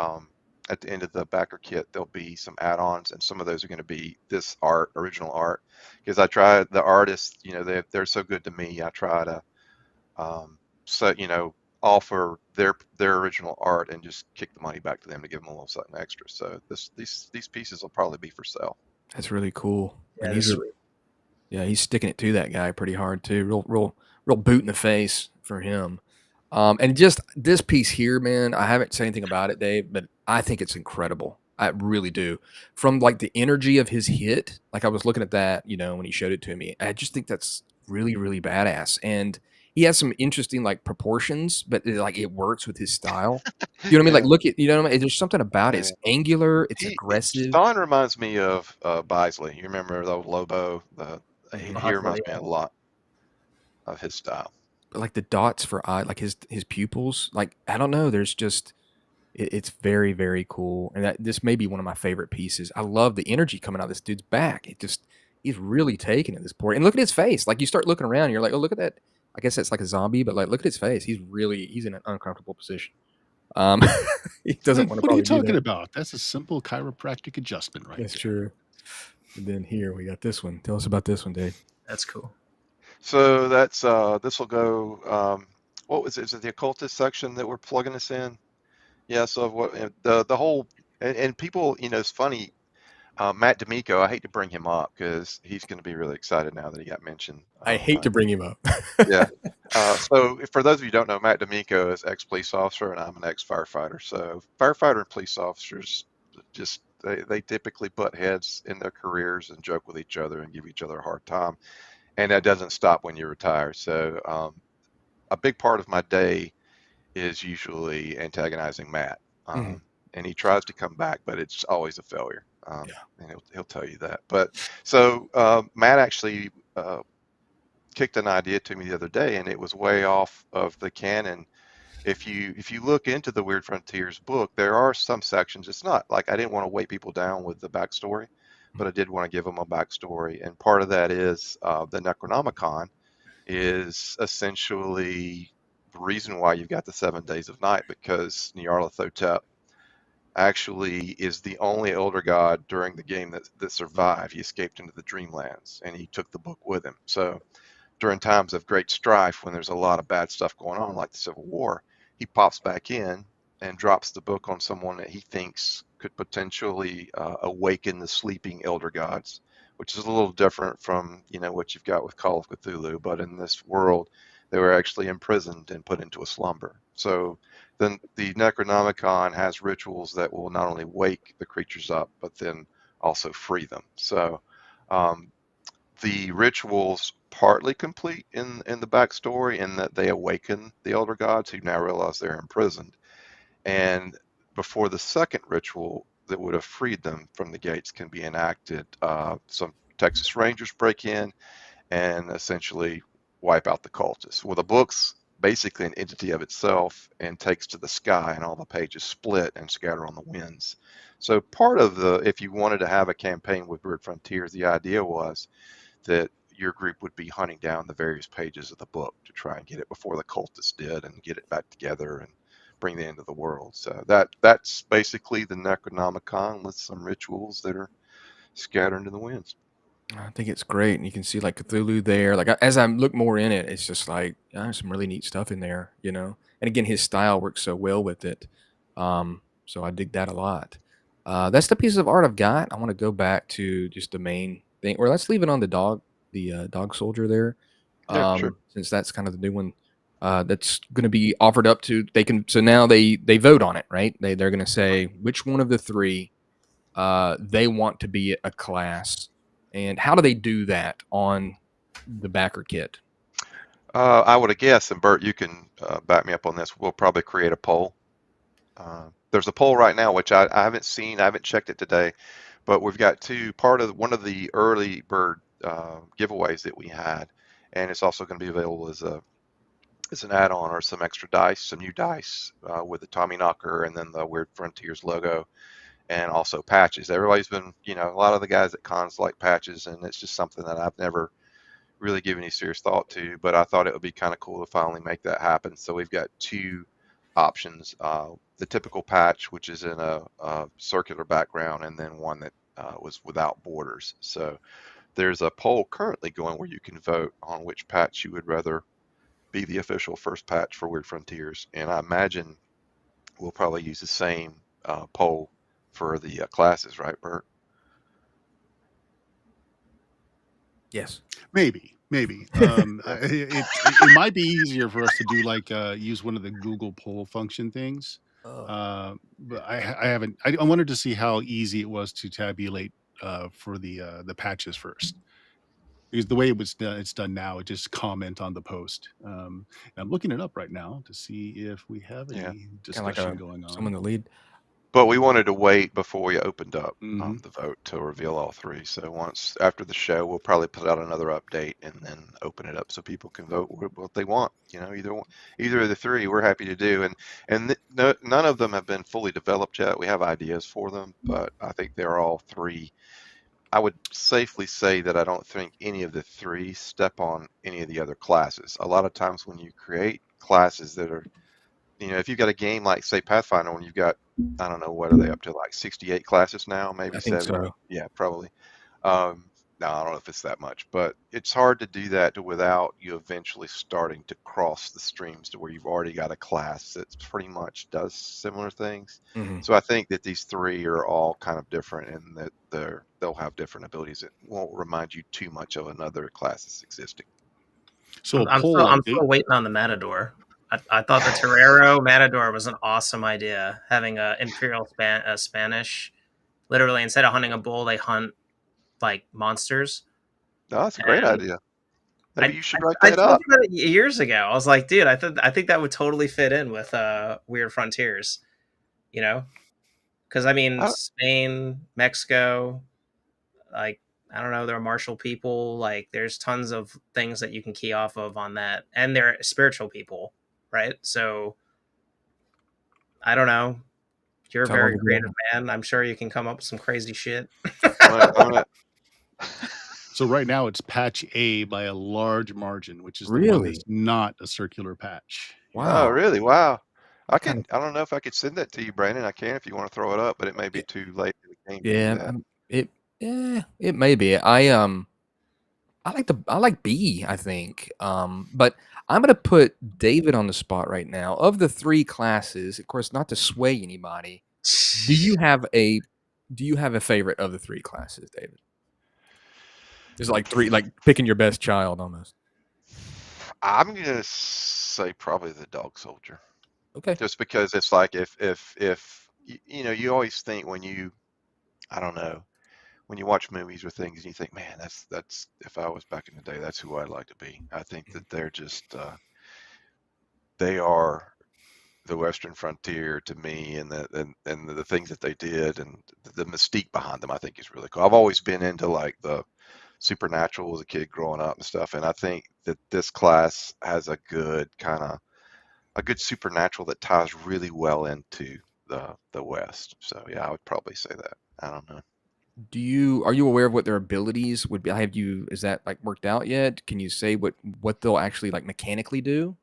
Speaker 3: at the end of the backer kit there'll be some add-ons, and some of those are going to be this original art, because I try the artists, they're so good to me. I try to so offer their original art and just kick the money back to them to give them a little something extra. So these pieces will probably be for sale.
Speaker 1: That's really cool.
Speaker 4: Yeah,
Speaker 1: And
Speaker 4: that's
Speaker 1: these are
Speaker 4: sweet.
Speaker 1: yeah, he's sticking it to that guy pretty hard too. Real boot in the face for him. And just this piece here, man, I haven't said anything about it, Dave, but I think it's incredible. I really do. From like the energy of his hit, like I was looking at that, when he showed it to me. I just think that's really, really badass. And he has some interesting like proportions, but it works with his style. You know what I mean? Like
Speaker 3: Yeah.
Speaker 1: look at there's something about it.
Speaker 3: Yeah.
Speaker 1: It's angular, it's aggressive.
Speaker 3: Don reminds me of Bisley. You remember the old Lobo? He
Speaker 1: Mhm.
Speaker 3: reminds me a lot of his style.
Speaker 1: But like the dots for eye, like his pupils, like I don't know. There's just it's very, very cool, and this may be one of my favorite pieces. I love the energy coming out of this dude's back. He's really taking it this point. And look at his face. Like you start looking around, you're like, oh, look at that. I guess that's like a zombie, but like look at his face. He's in an uncomfortable position. He doesn't want to.
Speaker 2: What are you
Speaker 1: probably do
Speaker 2: talking
Speaker 1: that.
Speaker 2: about? That's a simple chiropractic adjustment, right?
Speaker 1: That's
Speaker 2: there.
Speaker 1: true. And then here we got this one. Tell us about this one, Dave.
Speaker 4: That's cool.
Speaker 3: So that's this will go. What was it? Is it the occultist section that we're plugging this in? Yeah. So what the whole and people, it's funny. Matt D'Amico, I hate to bring him up because he's going to be really excited now that he got mentioned.
Speaker 1: I hate to bring him up.
Speaker 3: Yeah. So for those of you who don't know, Matt D'Amico is ex-police officer, and I'm an ex-firefighter. So firefighter and police officers just they typically butt heads in their careers and joke with each other and give each other a hard time, and that doesn't stop when you retire. So a big part of my day is usually antagonizing Matt, and he tries to come back, but it's always a failure. And he'll tell you that. But so Matt actually kicked an idea to me the other day, and it was way off of the canon. If you look into the Weird Frontiers book, there are some sections. It's not like I didn't want to weigh people down with the backstory, but I did want to give them a backstory. And part of that is the Necronomicon is essentially the reason why you've got the 7 days of night, because Nyarlathotep actually is the only elder god during the game that survived. He escaped into the Dreamlands, and he took the book with him. So during times of great strife, when there's a lot of bad stuff going on, like the Civil War, he pops back in and drops the book on someone that he thinks could potentially awaken the sleeping elder gods, which is a little different from what you've got with Call of Cthulhu. But in this world, they were actually imprisoned and put into a slumber. So then the Necronomicon has rituals that will not only wake the creatures up, but then also free them. So the rituals partly complete in the backstory in that they awaken the elder gods who now realize they're imprisoned. And before the second ritual that would have freed them from the gates can be enacted, some Texas Rangers break in and essentially wipe out the cultists. Well, the book's basically an entity of itself and takes to the sky, and all the pages split and scatter on the winds. So part of if you wanted to have a campaign with Weird Frontiers, the idea was that your group would be hunting down the various pages of the book to try and get it before the cultists did and get it back together and bring the end of the world. So that's basically the Necronomicon with some rituals that are scattered into the winds.
Speaker 1: I think it's great, and you can see like Cthulhu there. Like as I look more in it, it's just like there's some really neat stuff in there, And again, his style works so well with it, so I dig that a lot. That's the piece of art I've got. I want to go back to just the main thing, or let's leave it on the dog soldier there,
Speaker 3: Yeah, sure.
Speaker 1: since that's kind of the new one that's going to be offered up to. They can so now they vote on it, right? They're going to say which one of the three they want to be a class. And how do they do that on the backer kit?
Speaker 3: I would have guessed, and Bert, you can back me up on this. We'll probably create a poll. There's a poll right now, which I haven't seen. I haven't checked it today, but we've got one of the early bird giveaways that we had, and it's also going to be available as an add-on or some extra dice, some new dice with the Tommy Knocker and then the Weird Frontiers logo, and also patches. Everybody's been, a lot of the guys at cons like patches, and it's just something that I've never really given any serious thought to, but I thought it would be kind of cool to finally make that happen. So we've got two options, the typical patch, which is in a circular background, and then one that was without borders. So there's a poll currently going where you can vote on which patch you would rather be the official first patch for Weird Frontiers. And I imagine we'll probably use the same poll for the classes, right, Bert?
Speaker 1: Yes.
Speaker 2: Maybe. It might be easier for us to do like use one of the Google poll function things. But I haven't. I wanted to see how easy it was to tabulate for the patches first. Because the way it's done now, it just comment on the post. I'm looking it up right now to see if we have any discussion going on.
Speaker 1: Someone to lead.
Speaker 3: But we wanted to wait before we opened up
Speaker 2: Mhm.
Speaker 3: the vote to reveal all three. So once after the show, we'll probably put out another update and then open it up so people can vote what they want. Either of the three, we're happy to do. And none of them have been fully developed yet. We have ideas for them, but I think they're all three. I would safely say that I don't think any of the three step on any of the other classes. A lot of times when you create classes that are, if you've got a game like, say, Pathfinder, when you've got, I don't know, what are they up to, like 68 classes now, maybe
Speaker 1: I think
Speaker 3: 70?
Speaker 1: so.
Speaker 3: Yeah, probably. No, I don't know if it's that much, but it's hard to do that without you eventually starting to cross the streams to where you've already got a class that pretty much does similar things.
Speaker 1: Mhm.
Speaker 3: So I think that these three are all kind of different, and that they'll have different abilities that won't remind you too much of another class that's existing.
Speaker 2: So
Speaker 4: I'm still waiting on the Matador. I thought the Torero Matador was an awesome idea. Having a Imperial Spanish, literally instead of hunting a bull, they hunt like monsters.
Speaker 3: No, that's a great idea. Maybe you should write
Speaker 4: I
Speaker 3: that
Speaker 4: told
Speaker 3: up.
Speaker 4: you about it years ago. I was like, dude, I think that would totally fit in with Weird Frontiers. Because I mean, Spain, Mexico, like I don't know, they're martial people. Like there's tons of things that you can key off of on that, and they're spiritual people, right? So I don't know. You're a very creative man. I'm sure you can come up with some crazy shit.
Speaker 3: I'm gonna...
Speaker 2: So right now it's patch A by a large margin, which is the one
Speaker 1: Really?
Speaker 2: that's not a circular patch.
Speaker 1: Wow.
Speaker 3: Oh, really? Wow. I don't know if I could send that to you, Brandon. I can if you want to throw it up, but it may be too late in the game to do that.
Speaker 1: It may be. I like B, I think. But I'm gonna put David on the spot right now. Of the three classes, of course, not to sway anybody. Do you have a favorite of the three classes, David? It's like three, like picking your best child almost.
Speaker 3: I'm gonna say probably the dog soldier,
Speaker 1: Okay.
Speaker 3: just because it's like if you know, you always think when you, I don't know, when you watch movies or things and you think, man, that's if I was back in the day, that's who I'd like to be. I think that they're just they are the Western frontier to me, and the things that they did and the mystique behind them, I think is really cool. I've always been into like the supernatural as a kid growing up and stuff, and I think that this class has a good kind of a good supernatural that ties really well into the West. So yeah, I would probably say that. I don't know.
Speaker 1: Are you aware of what their abilities would be? Is that like worked out yet? Can you say what they'll actually like mechanically do?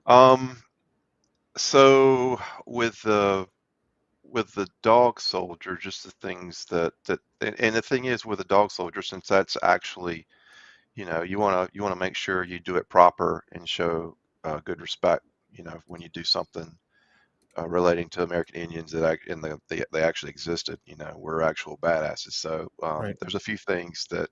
Speaker 3: Um, so with the dog soldier, just the things and the thing is with the dog soldier, since that's actually, you know, you want to make sure you do it proper and show good respect. You know, when you do something relating to American Indians they actually existed. You know, we're actual badasses. So
Speaker 1: Right.
Speaker 3: there's a few things that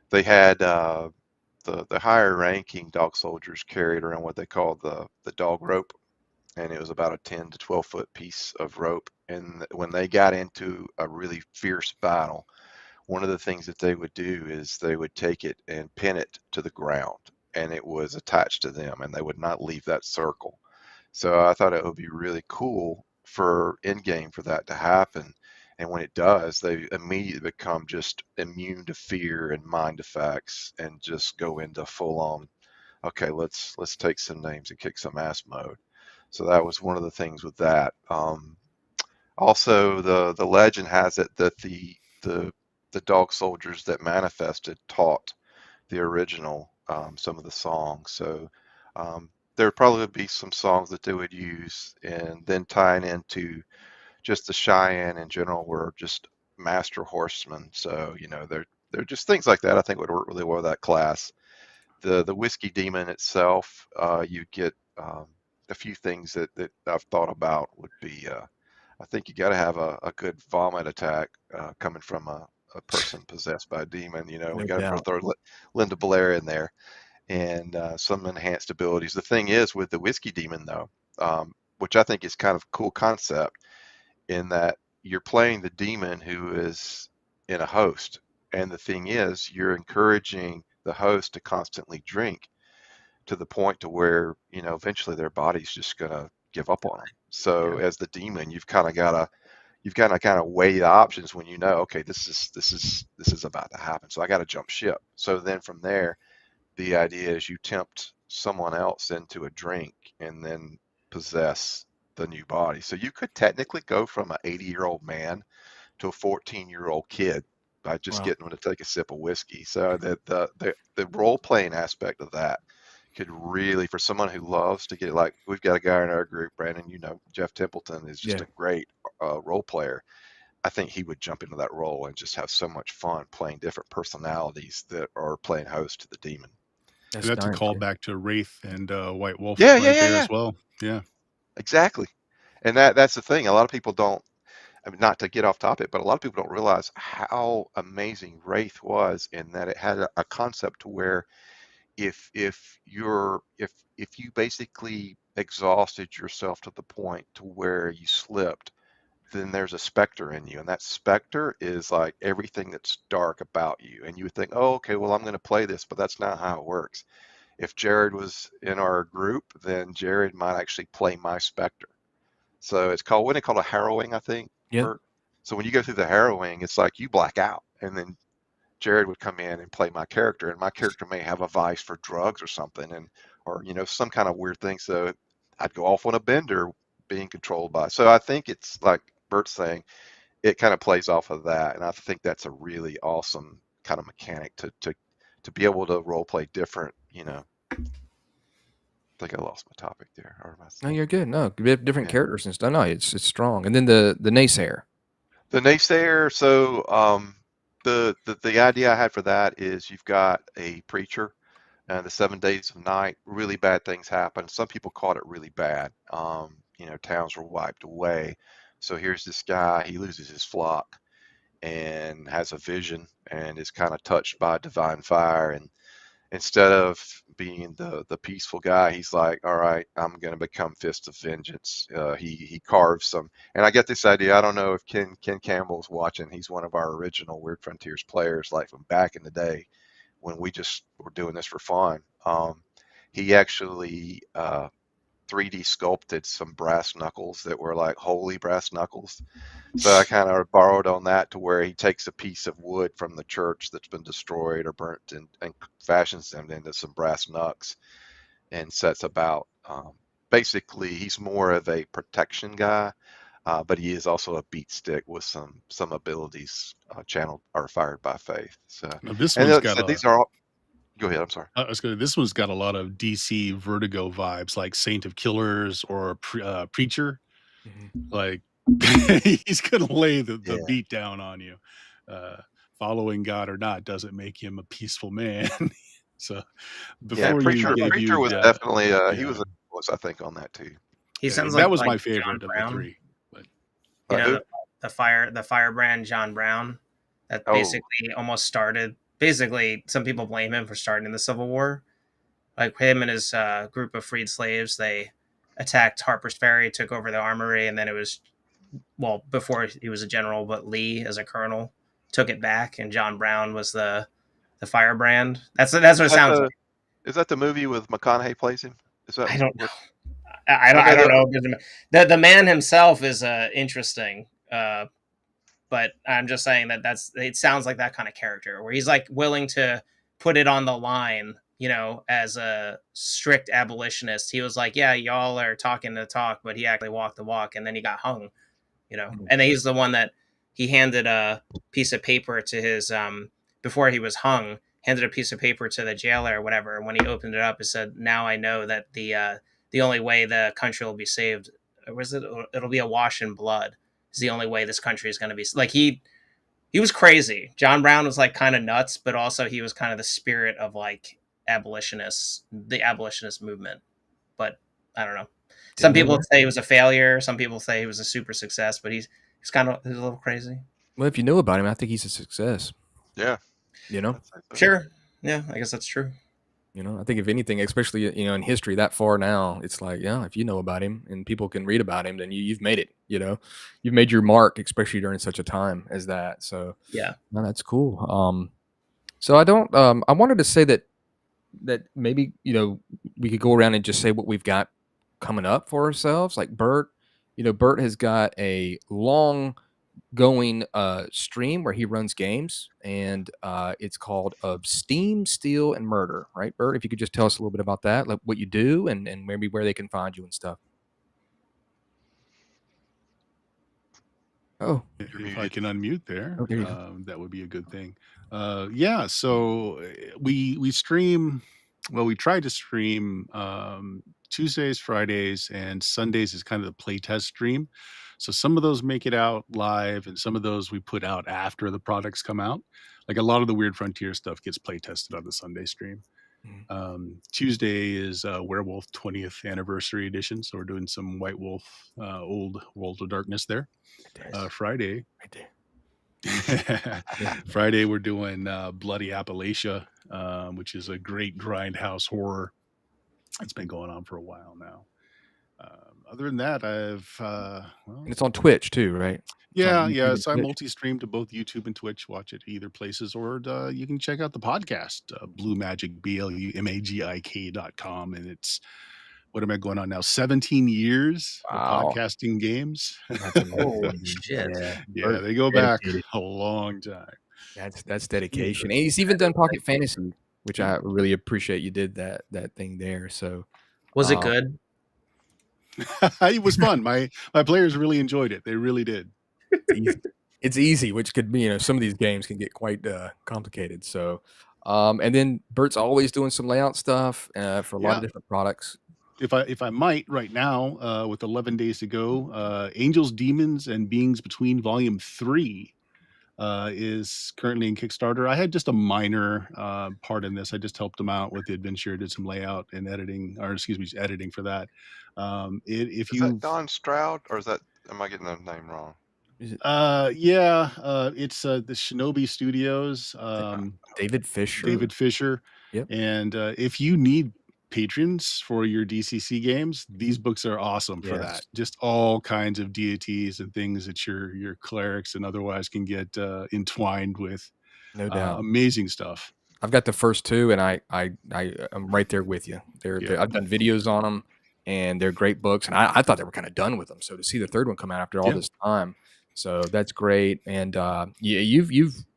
Speaker 3: they had. The higher ranking dog soldiers carried around what they called the dog rope, and it was about a 10 to 12 foot piece of rope. And when they got into a really fierce battle, one of the things that they would do is they would take it and pin it to the ground, and it was attached to them, and they would not leave that circle. So I thought it would be really cool for in game for that to happen. And when it does, they immediately become just immune to fear and mind effects and just go into full on, okay, let's take some names and kick some ass mode. So that was one of the things with that. Also, the legend has it that the dog soldiers that manifested taught the original some of the songs. So there would probably be some songs that they would use, and then tying into just the Cheyenne in general were just master horsemen. So you know they're just things like that. I think would work really well with that class. The whiskey demon itself, you get a few things that I've thought about would be. I think you got to have a good vomit attack coming from a person possessed by a demon. You know, we
Speaker 1: No
Speaker 3: got to
Speaker 1: doubt.
Speaker 3: throw Linda Blair in there and some enhanced abilities. The thing is with the whiskey demon though, which I think is kind of a cool concept in that you're playing the demon who is in a host. And the thing is, you're encouraging the host to constantly drink to the point to where, you know, eventually their body's just going to give up on them. So
Speaker 1: Yeah.
Speaker 3: as the demon, you've got to kind of weigh the options when you know, okay, this is about to happen. So I got to jump ship. So then from there, the idea is you tempt someone else into a drink and then possess the new body. So you could technically go from an 80-year-old man to a 14-year-old kid by just
Speaker 1: Wow.
Speaker 3: getting them to take a sip of whiskey. So that the role playing aspect of that could really, for someone who loves to get, like we've got a guy in our group, Brandon, you know, Jeff Templeton is just
Speaker 1: Yeah.
Speaker 3: a great role player. I think he would jump into that role and just have so much fun playing different personalities that are playing host to the demon.
Speaker 2: And
Speaker 1: That's
Speaker 2: that's a
Speaker 1: nice. Yeah.
Speaker 2: callback to Wraith and White Wolf
Speaker 3: Yeah, yeah,
Speaker 2: right
Speaker 3: yeah,
Speaker 2: there
Speaker 3: yeah.
Speaker 2: as well. Yeah.
Speaker 3: Exactly. And that's the thing. A lot of people don't, I mean, not to get off topic, but a lot of people don't realize how amazing Wraith was in that it had a concept to where if you basically exhausted yourself to the point to where you slipped, then there's a specter in you, and that specter is like everything that's dark about you. And you would think, oh, okay, well, I'm going to play this, but that's not how it works. If Jared was in our group, then Jared might actually play my specter. So it's called, what they call a harrowing, I think,
Speaker 1: Yeah.
Speaker 3: Bert. So when you go through the harrowing, it's like you black out, and then Jared would come in and play my character, and my character may have a vice for drugs or something, and or you know some kind of weird thing. So I'd go off on a bender, being controlled by. So I think it's like Bert's saying, it kind of plays off of that, and I think that's a really awesome kind of mechanic to be able to role play different. You know, I think I lost my topic there. Or my
Speaker 1: No,
Speaker 3: thing.
Speaker 1: you're good. No, different
Speaker 3: Yeah.
Speaker 1: characters and stuff. No, it's strong. And then the naysayer.
Speaker 3: The naysayer. So the idea I had for that is you've got a preacher, the 7 days of night. Really bad things happen. Some people caught it really bad. You know, towns were wiped away. So here's this guy. He loses his flock, and has a vision and is kind of touched by divine fire. And instead of being the peaceful guy, he's like, all right, I'm going to become Fist of Vengeance. He carves some, and I get this idea. I don't know if Ken Campbell's watching. He's one of our original Weird Frontiers players, like from back in the day when we just were doing this for fun. He actually 3D sculpted some brass knuckles that were like holy brass knuckles. So I kind of borrowed on that to where he takes a piece of wood from the church that's been destroyed or burnt and fashions them into some brass knucks and sets about. Basically, he's more of a protection guy, but he is also a beat stick with some abilities channeled or fired by faith. So,
Speaker 2: Now, this
Speaker 3: and
Speaker 2: one's
Speaker 3: like I
Speaker 2: got
Speaker 3: said,
Speaker 2: a.
Speaker 3: these are all. Go ahead. I'm sorry.
Speaker 2: This one's got a lot of DC Vertigo vibes, like Saint of Killers or Preacher. Like he's gonna lay the
Speaker 3: Yeah.
Speaker 2: beat down on you. Following God or not doesn't make him a peaceful man. So before
Speaker 3: Preacher was definitely he was an influence, I think, on that too.
Speaker 4: He sounds
Speaker 2: that
Speaker 4: like
Speaker 2: was my
Speaker 4: John
Speaker 2: favorite of
Speaker 4: Brown.
Speaker 2: the three. But
Speaker 4: You know, the firebrand John Brown that basically almost started. Basically, some people blame him for starting the Civil War. Like him and his group of freed slaves, they attacked Harper's Ferry, took over the armory, and then it was, well, before he was a general, but Lee as a colonel took it back, and John Brown was the firebrand. That's what it sounds like.
Speaker 3: Is that the movie with McConaughey plays him? Is that?
Speaker 4: I don't know. I don't know. The man himself is interesting, but I'm just saying it sounds like that kind of character where he's like willing to put it on the line, you know, as a strict abolitionist. He was like, yeah, y'all are talking the talk, but he actually walked the walk, and then he got hung, you know. And he's the one that he handed a piece of paper to his before he was hung, handed a piece of paper to the jailer or whatever. And when he opened it up, it said, now I know that the only way the country will be saved, it'll be a wash in blood, is the only way this country is going to be. Like he was crazy. John Brown was like kind of nuts, but also he was kind of the spirit of like the abolitionist movement. But I don't know. Some people say he was a failure. Some people say he was a super success, but he's a little crazy.
Speaker 1: Well, if you know about him, I think he's a success.
Speaker 3: Yeah.
Speaker 1: You know?
Speaker 4: Sure. Yeah, I guess that's true.
Speaker 1: You know, I think if anything, especially, you know, in history that far now, it's like, yeah, if you know about him and people can read about him, then you've made it, you know, you've made your mark, especially during such a time as that. So
Speaker 4: yeah,
Speaker 1: no, that's cool. So I wanted to say that maybe, you know, we could go around and just say what we've got coming up for ourselves. Like Bert has got a long going stream where he runs games, and it's called Of Steam, Steel, and Murder, right, Bert? If you could just tell us a little bit about that, like what you do and maybe where they can find you and stuff. Oh,
Speaker 2: if I can unmute there,
Speaker 1: there you go.
Speaker 2: that would be a good thing. Yeah, so we stream. Well, we try to stream Tuesdays, Fridays, and Sundays is kind of the playtest stream. So some of those make it out live, and some of those we put out after the products come out. Like a lot of the Weird Frontier stuff gets play tested on the Sunday stream. Tuesday is Werewolf 20th Anniversary Edition, so we're doing some White Wolf, old World of Darkness there. Friday,
Speaker 1: right there.
Speaker 2: Friday we're doing Bloody Appalachia, which is a great grindhouse horror. It's been going on for a while now. Other than that,
Speaker 1: and it's on Twitch too, right?
Speaker 2: Yeah. So I multi-stream to both YouTube and Twitch. Watch it either places, or you can check out the podcast, Blue Magic, BLUMAGIK.com, and it's, what am I going on now? 17 years of podcasting games.
Speaker 4: Holy shit!
Speaker 2: Yeah, they go back a long time.
Speaker 1: That's dedication. And he's even done Pocket Fantasy, which I really appreciate. You did that thing there. So
Speaker 4: was it good?
Speaker 2: It was fun. My players really enjoyed it. They really did.
Speaker 1: It's easy, which could be, you know, some of these games can get quite complicated. So, and then Bert's always doing some layout stuff for a lot of different products.
Speaker 2: If I might, right now, with 11 days to go, Angels, Demons, and Beings Between Volume 3 is currently in Kickstarter. I had just a minor part in this. I just helped them out with the adventure, did some layout and editing, editing for that.
Speaker 3: Is that Don Stroud, or am I getting the name wrong?
Speaker 1: Is it
Speaker 2: It's the Shinobi Studios,
Speaker 1: David Fisher?
Speaker 2: David Fisher.
Speaker 1: Yep.
Speaker 2: And if you need patrons for your DCC games, these books are awesome for
Speaker 1: Yes.
Speaker 2: that. Just all kinds of deities and things that your clerics and otherwise can get entwined with.
Speaker 1: No doubt.
Speaker 2: Amazing stuff.
Speaker 1: I've got the first two, and I'm right there with you.
Speaker 2: Yeah.
Speaker 1: I've done videos on them, and they're great books. And I thought they were kind of done with them. So to see the third one come out after all
Speaker 2: Yeah.
Speaker 1: this time, so that's great. And yeah,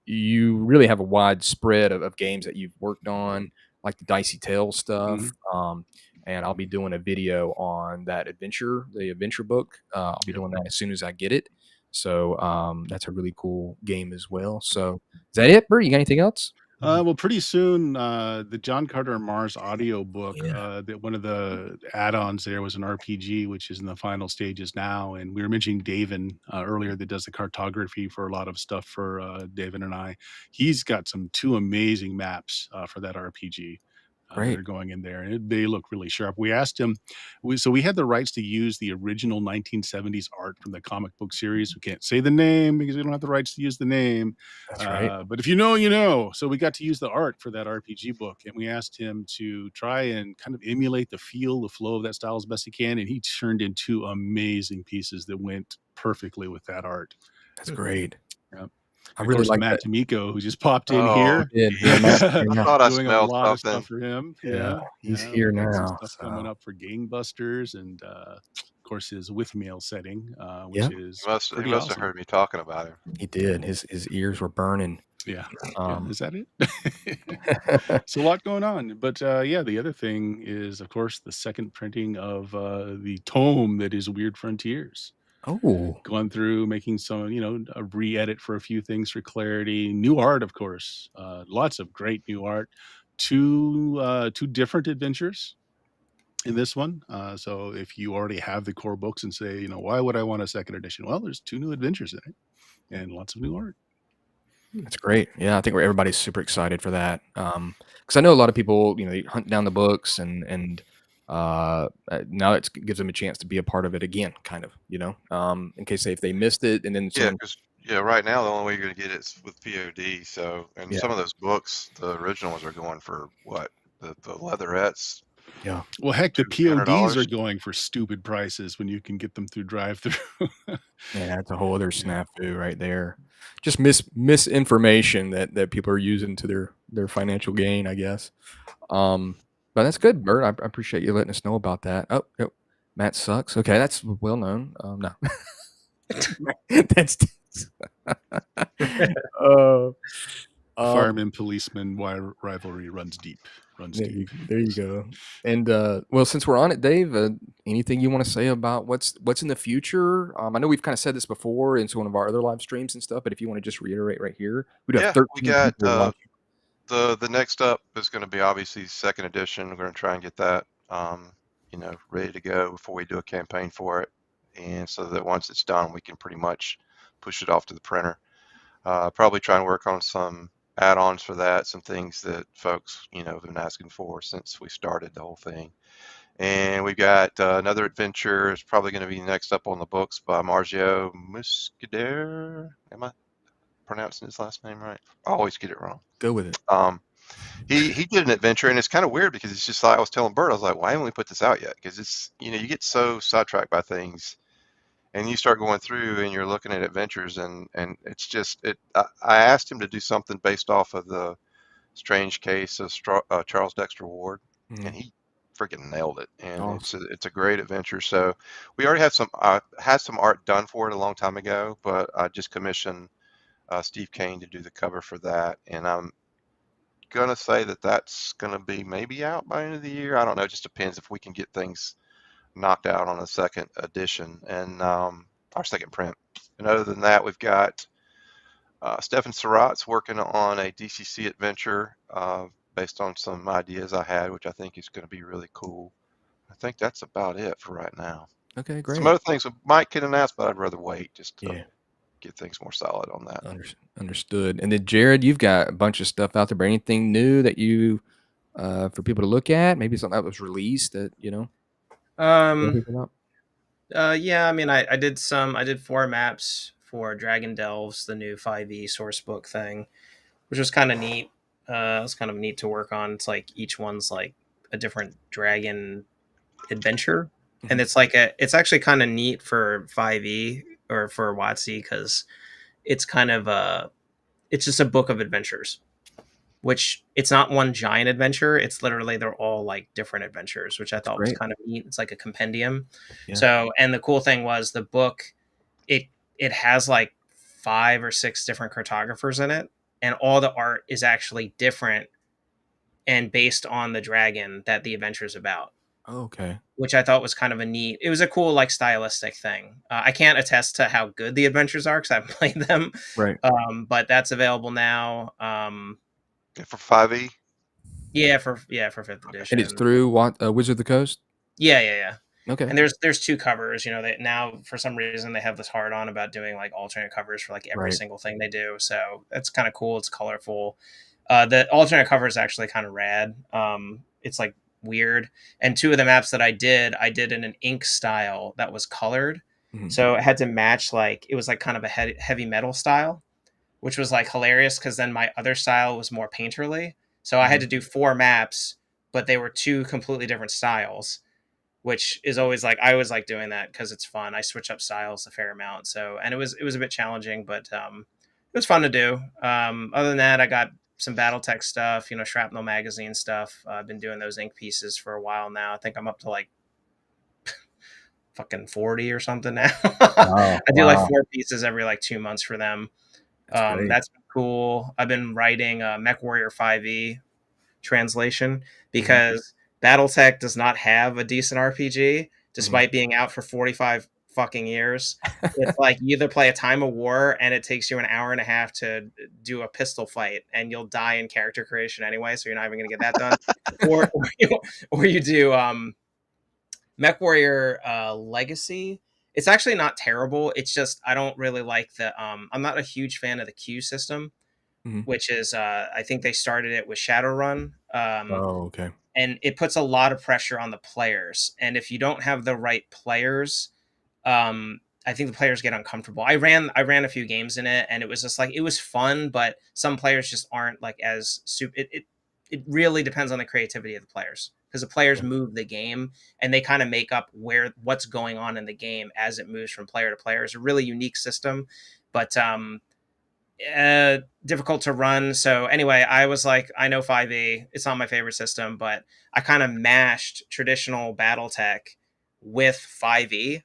Speaker 1: you really have a wide spread of games that you've worked on, like the Dicey Tales stuff. And I'll be doing a video on that the adventure book. I'll be doing that as soon as I get it. So that's a really cool game as well. So is that it, Bert? You got anything else?
Speaker 2: Well, pretty soon, the John Carter Mars audio book, that one of the add-ons there was an RPG, which is in the final stages now. And we were mentioning David earlier that does the cartography for a lot of stuff for David and I. He's got two amazing maps for that RPG.
Speaker 1: Great.
Speaker 2: That are going in there, and they look really sharp. We asked him, so we had the rights to use the original 1970s art from the comic book series. We can't say the name because we don't have the rights to use the name.
Speaker 1: That's right.
Speaker 2: But if you know, you know. So we got to use the art for that RPG book, and we asked him to try and kind of emulate the flow of that style as best he can, and he turned in two amazing pieces that went perfectly with that art.
Speaker 1: That's great.
Speaker 2: Yeah.
Speaker 1: I
Speaker 2: Of
Speaker 1: really
Speaker 2: course,
Speaker 1: like
Speaker 2: Matt
Speaker 1: that.
Speaker 2: D'Amico, who just popped in
Speaker 3: Oh,
Speaker 2: here.
Speaker 1: Yeah, Matt,
Speaker 3: I thought I
Speaker 2: Doing a
Speaker 3: smelled
Speaker 2: lot of
Speaker 3: something.
Speaker 2: stuff for him.
Speaker 1: Yeah, he's here
Speaker 2: we got some
Speaker 1: now,
Speaker 2: stuff coming
Speaker 1: so.
Speaker 2: up for Gangbusters, and of course his with mail setting, which
Speaker 1: Yeah.
Speaker 2: is
Speaker 3: He must
Speaker 2: pretty
Speaker 3: have
Speaker 2: awesome.
Speaker 3: heard me talking about him.
Speaker 1: He did. His ears were burning.
Speaker 2: Yeah.
Speaker 1: Is
Speaker 2: that it? So a lot going on. But yeah, the other thing is, of course, the second printing of the tome that is Weird Frontiers.
Speaker 1: Oh,
Speaker 2: Going through, making some, a re-edit for a few things for clarity. New art, of course. Lots of great new art. Two different adventures in this one. So if you already have the core books and say, why would I want a second edition? Well, there's two new adventures in it and lots of new art.
Speaker 1: that's great. Yeah, I think everybody's super excited for that. Because I know a lot of people, they hunt down the books and now it gives them a chance to be a part of it again, kind of, in case if they missed it and then
Speaker 3: Yeah,
Speaker 1: someone,
Speaker 3: because right now the only way you're going to get it is with POD. So, and
Speaker 1: Yeah.
Speaker 3: some of those books, the original ones are going for what? The leatherettes.
Speaker 1: yeah,
Speaker 2: Well, heck, the
Speaker 3: $200.
Speaker 2: PODs are going for stupid prices when you can get them through drive-through.
Speaker 1: yeah, that's a whole other snafu right there. Just misinformation that people are using to their financial gain, I guess. But that's good, Bert. I appreciate you letting us know about that. Oh, Matt sucks. Okay, that's well known. No, that's
Speaker 2: Fireman policeman rivalry runs deep.
Speaker 1: There you go. And well, since we're on it, Dave, anything you want to say about what's in the future? I know we've kind of said this before in one of our other live streams and stuff, but if you want to just reiterate right here, we do have 13
Speaker 3: we got
Speaker 1: people watching.
Speaker 3: the next up is going to be obviously second edition. We're going to try and get that ready to go before we do a campaign for it, and so that once it's done, we can pretty much push it off to the printer. Probably try and work on some add-ons for that, some things that folks have been asking for since we started the whole thing. And we've got another adventure. It's probably going to be next up on the books by Marzio Muscadet. Am I pronouncing his last name right? I always get it wrong.
Speaker 1: Go with it.
Speaker 3: He did an adventure, and it's kind of weird because it's just like I was telling Bert, I was like, why haven't we put this out yet? Because it's you get so sidetracked by things, and you start going through and you're looking at adventures, and it's just I asked him to do something based off of the strange case of Charles Dexter Ward, and he freaking nailed it, and
Speaker 1: awesome.
Speaker 3: it's a great adventure. So we already have had some art done for it a long time ago, but I just commissioned Steve Kane to do the cover for that, and I'm gonna say that's gonna be maybe out by the end of the year. I don't know. It just depends if we can get things knocked out on a second edition and our second print. And other than that, we've got Stefan Surratt's working on a DCC adventure based on some ideas I had, which I think is going to be really cool. I think that's about it for right now.
Speaker 1: Okay, great.
Speaker 3: Some other things we might get announced, but I'd rather wait just to
Speaker 1: Yeah.
Speaker 3: get things more solid on that.
Speaker 1: Understood. And then Jared, you've got a bunch of stuff out there, but anything new that you for people to look at? Maybe something that was released that
Speaker 4: Yeah, I mean, I did 4 maps for Dragon Delves, the new 5e source book thing, which was kind of neat. It was kind of neat to work on. It's like each one's like a different dragon adventure, and it's actually kind of neat for 5e or for WotC because it's kind of it's just a book of adventures, which it's not one giant adventure. It's literally they're all like different adventures, which I thought was
Speaker 1: great.
Speaker 4: kind of neat. It's like a compendium.
Speaker 1: Yeah.
Speaker 4: So, and the cool thing was the book, it it has like 5 or 6 different cartographers in it, and all the art is actually different and based on the dragon that the adventure is about.
Speaker 1: Okay.
Speaker 4: Which I thought was kind of a neat. It was a cool like stylistic thing. I can't attest to how good the adventures are because I haven't played them,
Speaker 1: Right.
Speaker 4: but that's available now.
Speaker 3: For 5e.
Speaker 4: Yeah, for 5th edition.
Speaker 1: And it's through Wizard of the Coast?
Speaker 4: Yeah.
Speaker 1: Okay.
Speaker 4: And there's 2 covers. You know, that now for some reason they have this hard on about doing like alternate covers for like every
Speaker 1: Right.
Speaker 4: single thing they do. So that's kind of cool. It's colorful. The alternate cover is actually kind of rad. It's like weird. And 2 of the maps that I did in an ink style that was colored.
Speaker 1: Mhm.
Speaker 4: So it had to match like it was like kind of a heavy metal style, which was like hilarious because then my other style was more painterly. So I had to do 4 maps, but they were 2 completely different styles, which is always like I always like doing that because it's fun. I switch up styles a fair amount. So and it was a bit challenging, but it was fun to do. Other than that, I got some BattleTech stuff, you know, Shrapnel magazine stuff. I've been doing those ink pieces for a while now. I think I'm up to like fucking 40 or something now.
Speaker 1: Wow,
Speaker 4: I do like
Speaker 1: wow.
Speaker 4: 4 pieces every like 2 months for them.
Speaker 1: That's great.
Speaker 4: That's been cool. I've been writing Mech Warrior 5e translation because BattleTech does not have a decent RPG despite being out for 45 fucking years. It's like you either play a Time of War and it takes you an hour and a half to do a pistol fight and you'll die in character creation anyway, so you're not even going to get that done. or you do Mech Warrior Legacy. It's actually not terrible. It's just I don't really like the I'm not a huge fan of the queue system, which is I think they started it with Shadowrun.
Speaker 1: Oh, okay.
Speaker 4: And it puts a lot of pressure on the players. And if you don't have the right players, I think the players get uncomfortable. I ran a few games in it, and it was just like it was fun, but some players just aren't like as super. It really depends on the creativity of the players because the players move the game and they kind of make up what's going on in the game as it moves from player to player. It's a really unique system, but difficult to run. So anyway, I was like, I know 5e, it's not my favorite system, but I kind of mashed traditional BattleTech with 5e.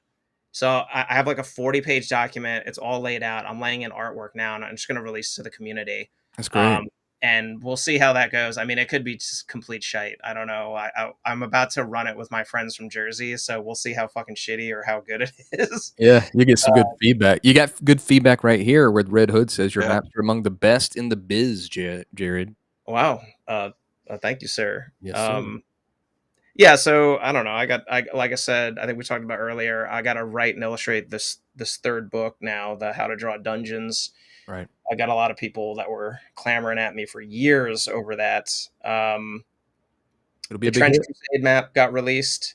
Speaker 4: So I have like a 40-page document. It's all laid out. I'm laying in artwork now, and I'm just going to release it to the community.
Speaker 1: That's great.
Speaker 4: And we'll see how that goes. I mean, it could be just complete shite. I don't know. I'm about to run it with my friends from Jersey, so we'll see how fucking shitty or how good it is.
Speaker 1: Yeah, you get some good feedback. You got good feedback right here where Red Hood says your
Speaker 3: Yeah.
Speaker 1: maps are among the best in the biz, Jared.
Speaker 4: Wow. Thank you, sir.
Speaker 1: Yes, sir.
Speaker 4: Yeah, so I don't know. I like I said, I think we talked about earlier. I got to write and illustrate this 3rd book now, the How to Draw Dungeons.
Speaker 1: Right.
Speaker 4: I got a lot of people that were clamoring at me for years over that.
Speaker 1: It'll be
Speaker 4: the
Speaker 1: a big
Speaker 4: Trench
Speaker 1: hit.
Speaker 4: Crusade map got released,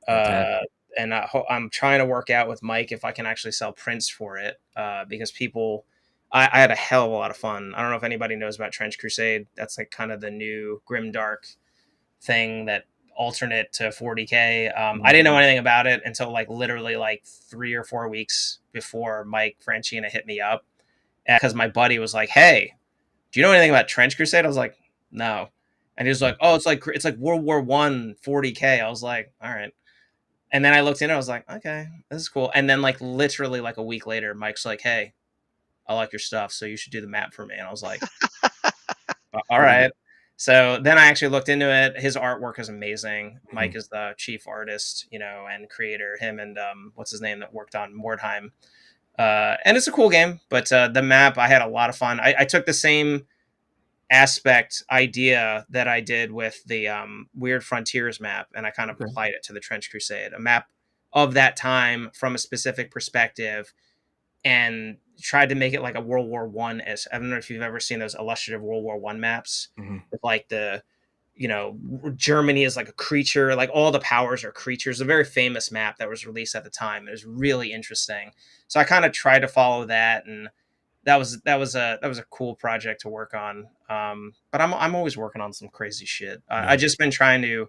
Speaker 1: Fantastic.
Speaker 4: and I'm trying to work out with Mike if I can actually sell prints for it because people. I had a hell of a lot of fun. I don't know if anybody knows about Trench Crusade. That's like kind of the new grimdark thing that alternate to 40K. I didn't know anything about it until like literally like 3 or 4 weeks before Mike Franchina hit me up because my buddy was like, "Hey, do you know anything about Trench Crusade?" I was like, "No," and he was like, "Oh, it's like World War I 40K." I was like, "All right." And then I looked in, I was like, "Okay, this is cool." And then like literally like a week later, Mike's like, "Hey, I like your stuff, so you should do the map for me." And I was like, "All right." So then I actually looked into it. His artwork is amazing. Mike is the chief artist, you know, and creator. Him and what's his name that worked on Mordheim. And it's a cool game, but the map, I had a lot of fun. I took the same aspect idea that I did with the Weird Frontiers map, and I kind of applied it to the Trench Crusade, a map of that time from a specific perspective, and tried to make it like a World War I. I don't know if you've ever seen those illustrative World War I maps with like the Germany is like a creature, like all the powers are creatures. A very famous map that was released at the time. It was really interesting. So I kind of tried to follow that, and that was a cool project to work on. But I'm always working on some crazy shit. I just been trying to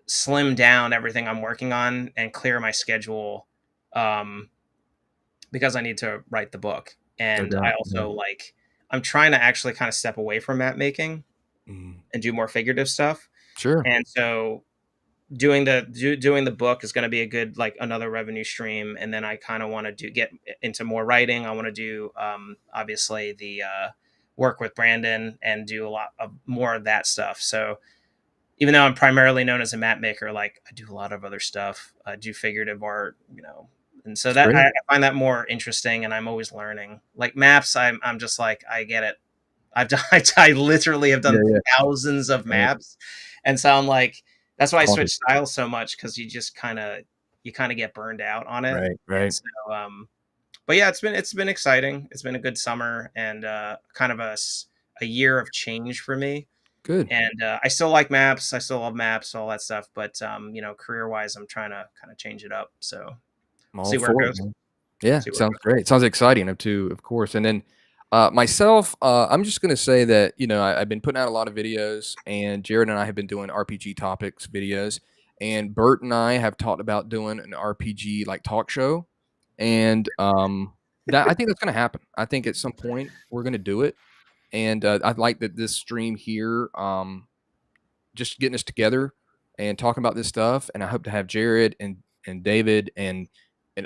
Speaker 4: slim down everything I'm working on and clear my schedule, because I need to write the book, and I also I'm trying to actually kind of step away from map making and do more figurative stuff.
Speaker 1: Sure.
Speaker 4: And so doing the book is going to be a good, like, another revenue stream. And then I kind of want to get into more writing. I want to do obviously the work with Brandon and do a lot of more of that stuff. So even though I'm primarily known as a map maker, like, I do a lot of other stuff. I do figurative art, and so that I find that more interesting, and I'm always learning. Like maps, I'm just like, I get it. I literally have done thousands of maps, and so I'm like, that's why I switch styles so much, because you just kind of get burned out on it.
Speaker 1: Right.
Speaker 4: So, but yeah, it's been exciting. It's been a good summer, and kind of a year of change for me.
Speaker 1: Good.
Speaker 4: And I still like maps. I still love maps, all that stuff. But career wise, I'm trying to kind of change it up. So see where it goes.
Speaker 1: Yeah, sounds great. Sounds exciting too, of course. And then myself, I'm just going to say that, I've been putting out a lot of videos, and Jared and I have been doing RPG topics videos, and Bert and I have talked about doing an RPG like talk show. And that I think that's going to happen. I think at some point we're going to do it. And I'd like that this stream here, just getting us together and talking about this stuff. And I hope to have Jared and David and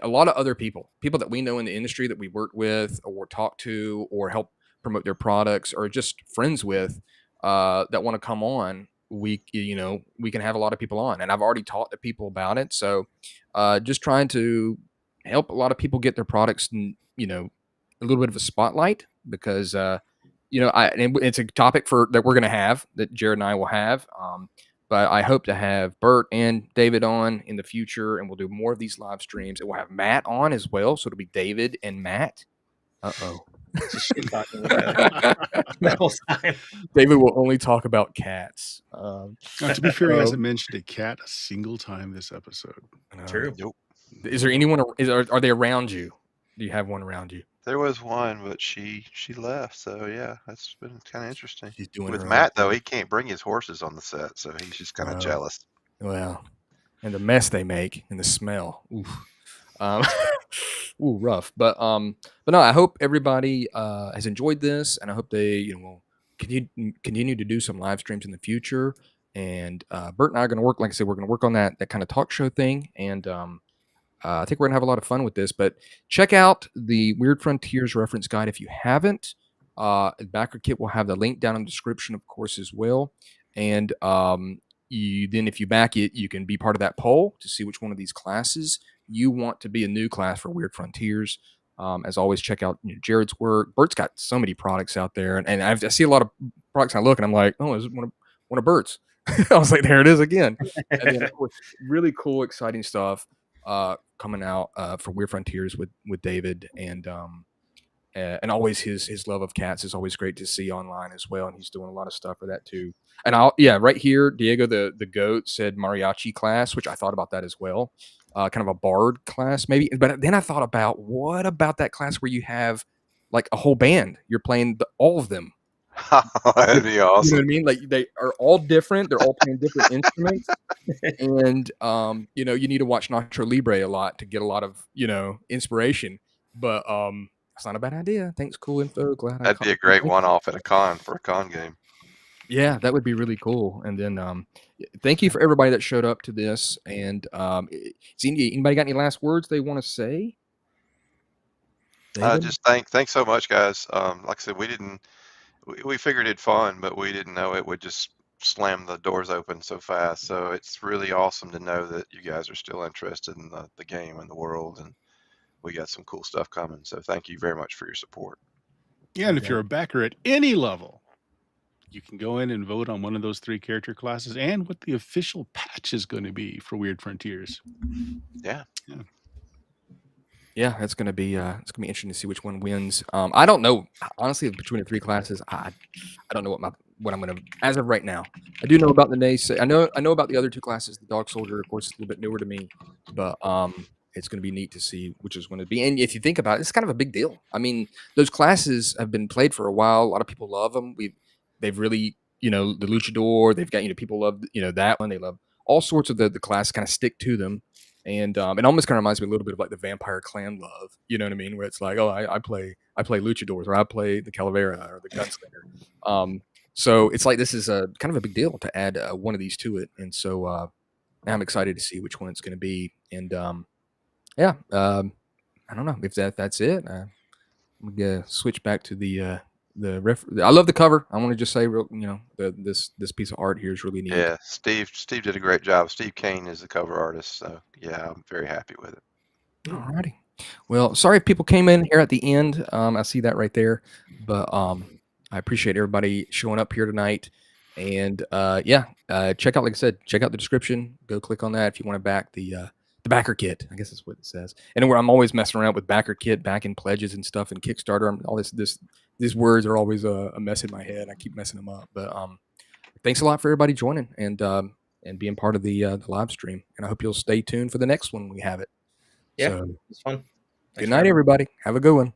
Speaker 1: a lot of other people that we know in the industry that we work with or talk to or help promote their products or just friends with, that want to come on. We can have a lot of people on, and I've already talked to people about it. So just trying to help a lot of people get their products, a little bit of a spotlight, because it's a topic that we're going to have, that Jared and I will have. But I hope to have Bert and David on in the future, and we'll do more of these live streams. And we'll have Matt on as well, so it'll be David and Matt.
Speaker 4: Just shit talking the whole time.
Speaker 1: David will only talk about cats.
Speaker 2: To be fair, he hasn't mentioned a cat a single time this episode.
Speaker 4: True.
Speaker 3: Nope.
Speaker 1: Is there anyone? Are they around you? Do you have one around you?
Speaker 3: There was one, but she left. So yeah, that's been kind of interesting.
Speaker 1: She's doing
Speaker 3: with
Speaker 1: her
Speaker 3: Matt
Speaker 1: own
Speaker 3: though. He can't bring his horses on the set, so he's just kind of jealous.
Speaker 1: Well, and the mess they make and the smell. Oof. Rough. But no, I hope everybody has enjoyed this, and I hope they will continue to do some live streams in the future. And Bert and I are going to work, like I said, we're going to work on that kind of talk show thing, and I think we're going to have a lot of fun with this. But check out the Weird Frontiers reference guide if you haven't. Backer Kit will have the link down in the description, of course, as well. And if you back it, you can be part of that poll to see which one of these classes you want to be a new class for Weird Frontiers. As always, check out Jared's work. Bert's got so many products out there, and I see a lot of products. I look and I'm like, oh, is it one of Bert's? I was like, there it is again. And then, of course, really cool, exciting stuff coming out for Weird Frontiers with David, and always his love of cats is always great to see online as well, and he's doing a lot of stuff for that too. And right here, Diego the goat said mariachi class, which I thought about that as well, kind of a bard class maybe. But then I thought about, what about that class where you have like a whole band, you're playing all of them?
Speaker 3: That'd be awesome.
Speaker 1: You know what I mean? Like, they are all different. They're all playing different instruments. And, you need to watch Nacho Libre a lot to get a lot of, inspiration. But it's not a bad idea. Thanks, cool info. Glad
Speaker 3: that'd be a great one-off at a con for a con game.
Speaker 1: Yeah, that would be really cool. And then thank you for everybody that showed up to this. And anybody got any last words they want to say?
Speaker 3: Just thanks so much, guys. Like I said, we figured it'd fun, but we didn't know it would just slam the doors open so fast. So it's really awesome to know that you guys are still interested in the game and the world, and we got some cool stuff coming. So thank you very much for your support.
Speaker 2: Yeah, and if you're a backer at any level, you can go in and vote on one of those 3 character classes and what the official patch is going to be for Weird Frontiers.
Speaker 1: Yeah, it's gonna be interesting to see which one wins. I don't know, honestly, between the 3 classes. I don't know what what I'm going to, as of right now. I do know about the naysay. I know about the other two classes. The Dog Soldier, of course, is a little bit newer to me, but it's going to be neat to see which is going to be. And if you think about it, it's kind of a big deal. I mean, those classes have been played for a while. A lot of people love them. They've really, the Luchador. They've got people love that one. They love all sorts of the class kind of stick to them. And it almost kind of reminds me a little bit of like the Vampire Clan love, you know what I mean? Where it's like, oh, I play Luchadors, or I play the Calavera or the Gunslinger. So it's like this is a kind of a big deal to add one of these to it, and so I'm excited to see which one it's going to be. And I don't know if that's it. I'm gonna switch back to the I love the cover. I want to just say, this piece of art here is really neat.
Speaker 3: Yeah, Steve did a great job. Steve Kane is the cover artist, so yeah, I'm very happy with it.
Speaker 1: Alrighty. Well, sorry if people came in here at the end. I see that right there, but I appreciate everybody showing up here tonight. And check out, like I said, check out the description. Go click on that if you want to back the backer kit. I guess that's what it says. And where I'm always messing around with backer kit, backing pledges and stuff, and Kickstarter. All these words are always a mess in my head. I keep messing them up. But thanks a lot for everybody joining and being part of the live stream. And I hope you'll stay tuned for the next one when we have it.
Speaker 4: Yeah,
Speaker 1: so,
Speaker 4: it's fun.
Speaker 1: Good night, everybody. Have a good one.